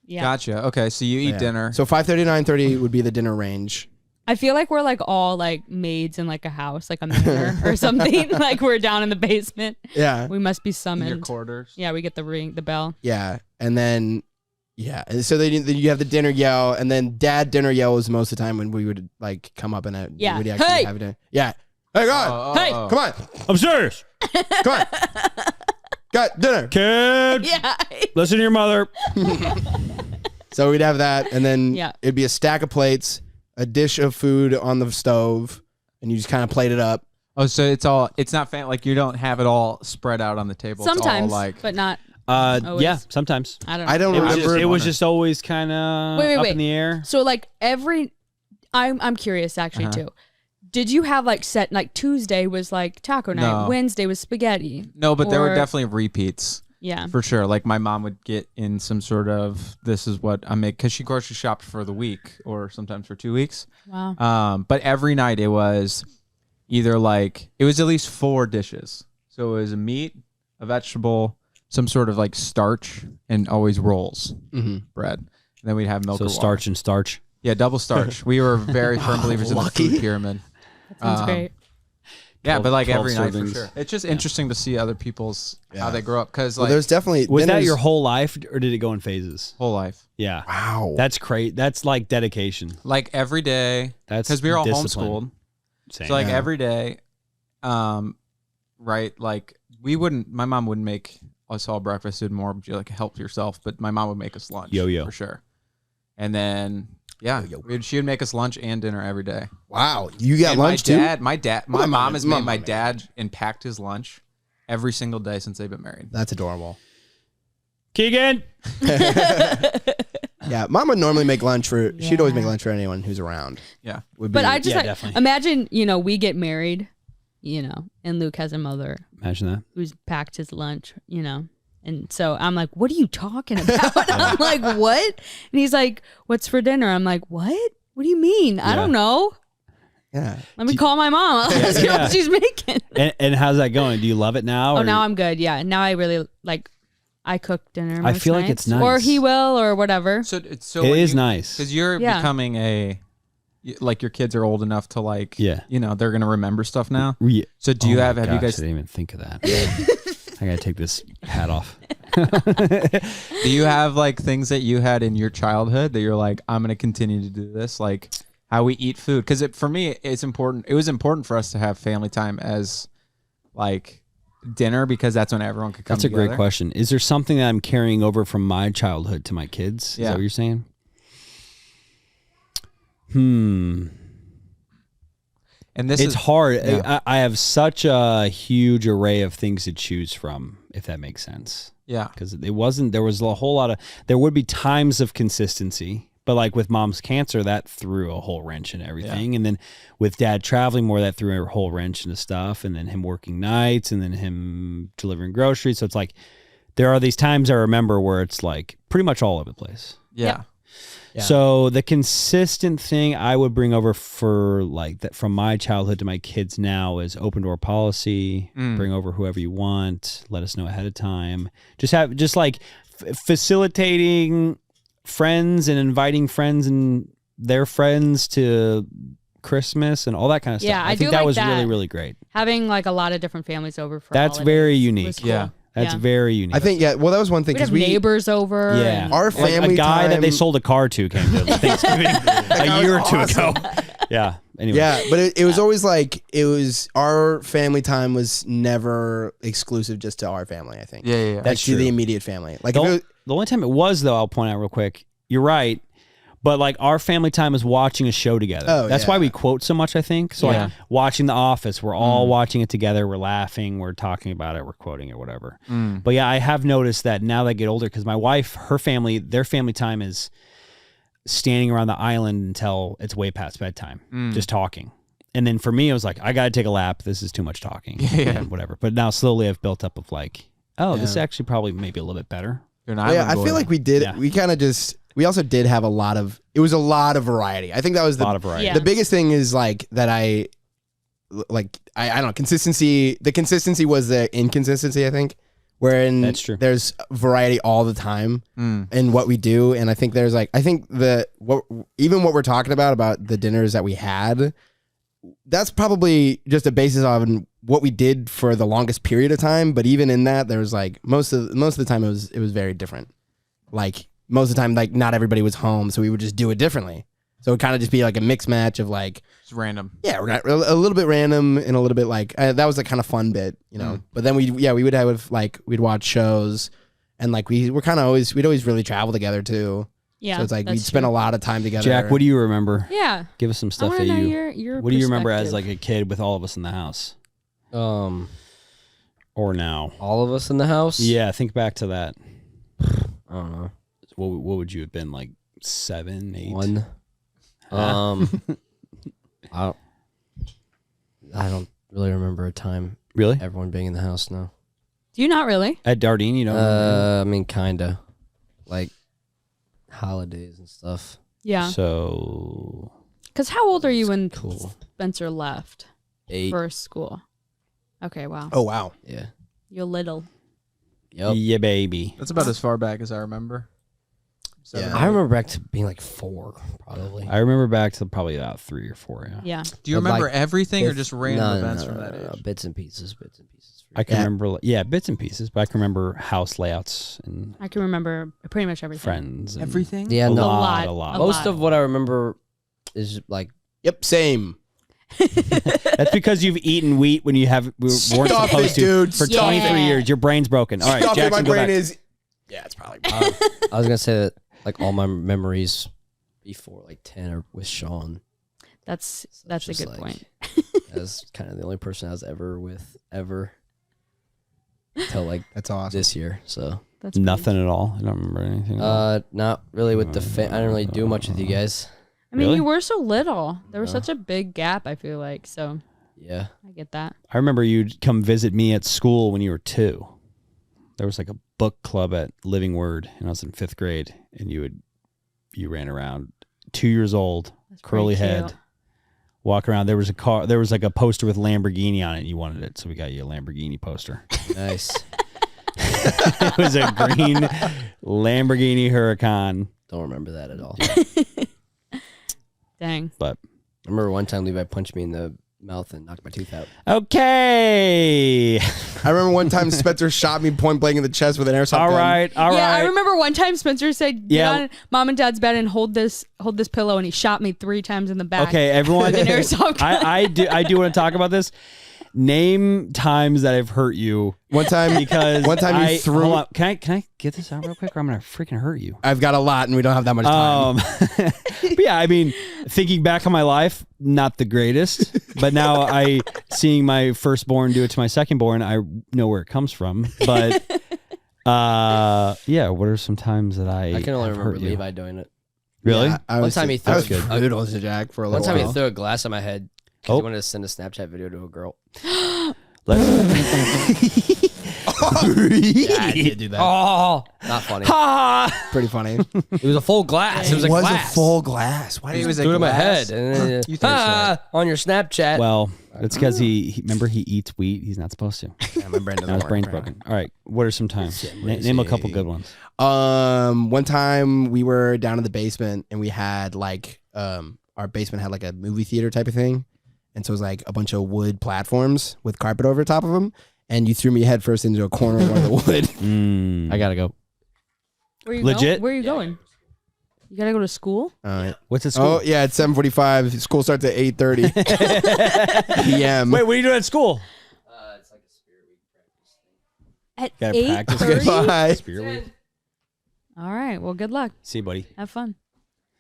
Yeah. Gotcha. Okay, so you eat dinner. So 5:30 to 9:30 would be the dinner range. I feel like we're like all like maids in like a house, like a manor or something. Like we're down in the basement. Yeah. We must be in summoned. your quarters. Yeah, we get the ring, the bell. Yeah. And then, and so then you have the dinner yell, and then dad dinner yell was most of the time when we would like come up and Yeah. would actually Hey! have dinner. Yeah. Hey, go on. Hey! Come on. I'm serious. Come on. Got dinner. Kid, Yeah. listen to your mother. So we'd have that, and then Yeah. it'd be a stack of plates, a dish of food on the stove, and you just kind of plate it up. Oh, so it's not like you don't have it all spread out on the table. Sometimes, it's all like but not. Yeah, Always. sometimes. I don't know. I don't It was remember. just, it was just always kind of Wait, up wait. in the air. So like I'm curious actually too. Did you have like set like Tuesday was like taco night, No. Wednesday was spaghetti? no, but there were Or- definitely repeats Yeah. for sure. Like my mom would get in some sort of this is what I make because she grocery shopped for the week or sometimes for 2 weeks. Wow. But every night it was either like it was at least 4 dishes. So it was a meat, a vegetable, some sort of like starch, and always rolls, bread. And then we'd have milk. So or starch water. and starch. Yeah, double starch. We were very firm believers in the food pyramid. That sounds great. Yeah, 12 but like 12 every night for servings. sure. It's just interesting to see other people's how they grow up because Well, like there's definitely Was that dinners- your whole life, or did it go in phases? whole life. Yeah, Wow. that's great. That's like dedication. Like every day, That's because we were all discipline. homeschooled. Same. So like Yeah. every day, right? Like my mom wouldn't make us all breakfast. It'd more be like help yourself, but my mom would make us lunch. Yo-yo. for sure. And then she would make us lunch and dinner every day. Wow. You got And lunch too? my mom has made my man. dad and packed his lunch every single day since they've been married. That's adorable. Keegan. Yeah, mom would normally make lunch for. She'd always make lunch for anyone who's around. Yeah. Would But be- I just yeah, like, definitely. imagine, we get married, and Luke has a mother Imagine that. who's packed his lunch, And so I'm like, what are you talking about? I'm like, what? And he's like, what's for dinner? I'm like, what? What do you mean? I don't know. Yeah. Let me call my mom. I'll ask her Yeah. what she's making. And how's that going? Do you love it now? Oh, or- now I'm good. Yeah. Now I really I cook dinner. I most feel like nights. it's nice. Or he will or whatever. So it's so It when is nice. because you're Yeah. becoming like your kids are old enough to like they're gonna remember stuff now. Yeah. So do you Oh have my you gosh, guys I didn't even think of that. I gotta take this hat off. do you have like things that you had in your childhood that you're like I'm gonna continue to do this, like how we eat food? Because for me it's important. It was important for us to have family time as like dinner because that's when everyone could come That's a together. great question. Is there something that I'm carrying over from my childhood to my kids? Is Yeah. that what you're saying? And this It's is hard. yeah. I have such a huge array of things to choose from, if that makes sense. yeah. Because there was a whole lot of, there would be times of consistency, but like with mom's cancer, that threw a whole wrench in everything. And then with dad traveling more, that threw a whole wrench into stuff. And then him working nights and then him delivering groceries. So it's like, there are these times I remember where it's like pretty much all over the place. Yeah. Yeah. So the consistent thing I would bring over for like that from my childhood to my kids now is open door policy. Bring over whoever you want. Let us know ahead of time. Just like facilitating friends and inviting friends and their friends to Christmas and all that kind of stuff. Yeah, I think do that like was that. really, really great. Having like a lot of different families over for That's holidays very was unique. cool. Yeah. That's very unique. I think well that was one thing We'd because have neighbors over. Yeah. and- our Like family a guy that they time- sold a car to came to Thanksgiving a year or two ago. Yeah. Anyway. Yeah, but it was always like our family time was never exclusive just to our family. I think. Yeah. That's to the true. immediate family. Like if The only time it was, though, I'll point out real quick, you're right. But like our family time is watching a show together. Oh, That's yeah. why we quote so much, I think. So Yeah. like watching The Office, we're all watching it together. We're laughing. We're talking about it. We're quoting it, whatever. But yeah, I have noticed that now that I get older, because my wife, their family time is standing around the island until it's way past bedtime, just talking. And then for me, it was like, I got to take a lap. This is too much talking. And whatever. But now slowly I've built up of like, this is actually probably maybe a little bit better. You're an yeah, island I boy. feel like we did. Yeah. We kind of we also did have a lot of variety. I think that was A lot of variety. Yeah. the biggest thing is like that like I don't know, consistency. The consistency was the inconsistency, I think. Wherein That's true. There's variety all the time in what we do, and I think there's like even what we're talking about the dinners that we had, that's probably just a basis on what we did for the longest period of time. But even in that, there was like most of the time it was very different. Like most of the time, like not everybody was home, so we would just do it differently. So it would kind of just be like a mixed match of like It's random. yeah, we're not, a little bit random and a little bit like that was the kind of fun bit, you know. But then we would have like we'd watch shows, and like we'd always really travel together too. Yeah. So it's like that's we'd spend true. a lot of time together. Jack, what do you remember? Yeah. Give us some I stuff want that to know you. your What do you remember as perspective. like a kid with all of us in the house, All or now? of us in the house. Yeah, think back to that. I don't know. What would you have been like 7, 8? 1. I don't really remember a time Really? everyone being in the house now. Do you not really? At Dardine, you know. I mean, kinda like holidays and stuff. Yeah. So Because how old are you when Cool. Spencer left 8. for school? Okay, wow. Oh wow. Yeah. You're little. Yep. yeah, baby. That's about as far back as I remember. Yeah. I remember back to being like 4, probably. I remember back to probably about 3 or 4. Yeah. Yeah. Do you But, remember like, everything or Bits- just random no, events no, from no, that no, age? Bits and pieces. I can Yeah. remember, bits and pieces, but I can remember house layouts and I can remember pretty much everything. friends. And Everything? Yeah, a no. lot, lot, a lot. a Most lot. of what I remember is like Yep, same. That's because you've eaten wheat when you weren't Stop supposed it, to dude. for Stop 23 it. years. Your brain's broken. All right, Stuff in Jackson, my go brain back. is it's probably I was gonna say that like all my memories before like 10 are with Sean. That's So a just, good like, point. That's kind of the only person I was ever with ever until like that's awesome. this year. So That's pretty- Nothing at all. I don't remember anything. at all. not really with the I didn't really do much with you guys. I mean, Really? you were so little. There was such a big gap, I feel like. So Yeah. I get that. I remember you'd come visit me at school when you were 2. There was like a book club at Living Word, and I was in 5th grade, and you ran around, 2 years old, That's curly pretty head, cute. walk around. There was a car. There was like a poster with Lamborghini on it. And you wanted it, so we got you a Lamborghini poster. Nice. It was a green Lamborghini Huracan. Don't remember that at all. Dang. But I remember one time Levi punched me in the mouth and knocked my tooth out. okay, I remember one time Spencer shot me point blank in the chest with an airsoft all gun. right. Yeah, I remember one time Spencer said, "Get Yeah. on mom and dad's bed and hold this pillow," and he shot me 3 times in the back. Okay, everyone. With an airsoft gun. I do want to talk about this. Name times that I've hurt you. One time Because you threw. Hold on. Can I get this out real quick, or I'm gonna freaking hurt you? I've got a lot, and we don't have that much time. But yeah, I mean, thinking back on my life, not the greatest. But now seeing my firstborn do it to my secondborn, I know where it comes from. But yeah, what are some times that I can only have remember hurt you? Levi doing it. Really? Yeah, I One was, time he I was threw a- brutal to Jack for a One little time he while. threw a glass on my head because Oh. he wanted to send a Snapchat video to a girl. Let's- Yeah, I did do that. Oh, not funny. Pretty funny. It was a full glass. It was a glass. glass. Why It was Threw it a in my glass. head. And then, You think so? on your Snapchat. Well, it's because he remember he eats wheat. He's not supposed to. Yeah, my brain doesn't Now his work, brain's bro. broken. All right, what are some times? Name a couple good ones. One time we were down in the basement and we had like our basement had like a movie theater type of thing, and so it was like a bunch of wood platforms with carpet over top of them, and you threw me headfirst into a corner of one of the wood. Mm. I gotta go. Where you Legit? Where are you going? You gotta go to school? All right. What's at school? Oh yeah, it's 7:45. School starts at 8:30 p.m. Wait, what are you doing at school? It's like a spirit week practice thing. At Gotta practice. 8:30? Bye. Spirit week. All right. Well, good luck. See you, buddy. Have fun.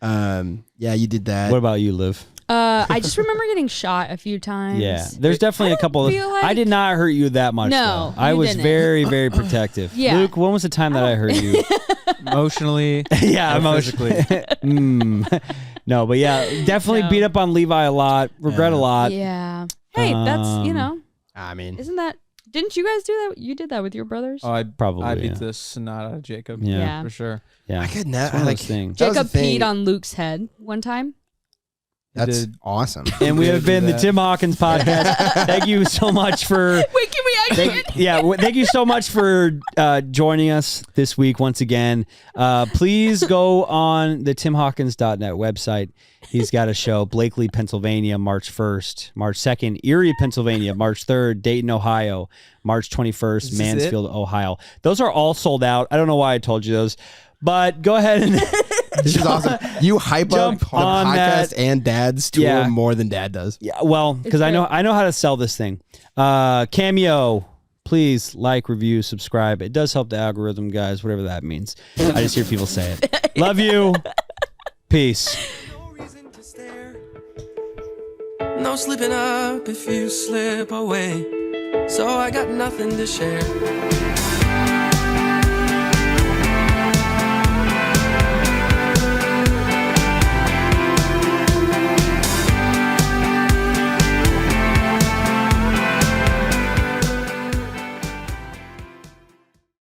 Yeah, you did that. What about you, Liv? I just remember getting shot a few times. Yeah, there's definitely a couple of. feel I like- did not hurt you that much. No, though. I you was didn't. very, very protective. Yeah. Luke, when was the time that I hurt you? Emotionally. Yeah, or emotionally. physically. No, but yeah, definitely No. beat up on Levi a lot. Regret a lot. Yeah. Hey, that's, you know, I mean, isn't that, didn't you guys do that? You did that with your brothers? Oh, I Probably. beat yeah. the snot out of Jacob. Yeah. Yeah. For sure. Yeah. I could It's never one of like those things. that was Jacob the thing. peed on Luke's head one time. That's awesome. And we have been the Tim Hawkins Podcast. Thank you so much for. Wait, can we actually? Thank you so much for joining us this week once again. Please go on the timhawkins.net website. He's got a show, Blakely, Pennsylvania, March 1st, March 2nd, Erie, Pennsylvania, March 3rd, Dayton, Ohio, March 21st, Mansfield, Ohio. Those are all sold out. I don't know why I told you those, but go ahead and this is awesome. You hype up the podcast and Dad's tour more than Dad does. Yeah, well, because I know how to sell this thing. Cameo, please like, review, subscribe. It does help the algorithm, guys, whatever that means. I just hear people say it. Love you. Peace. No slipping up if you slip away. So I got nothing to share.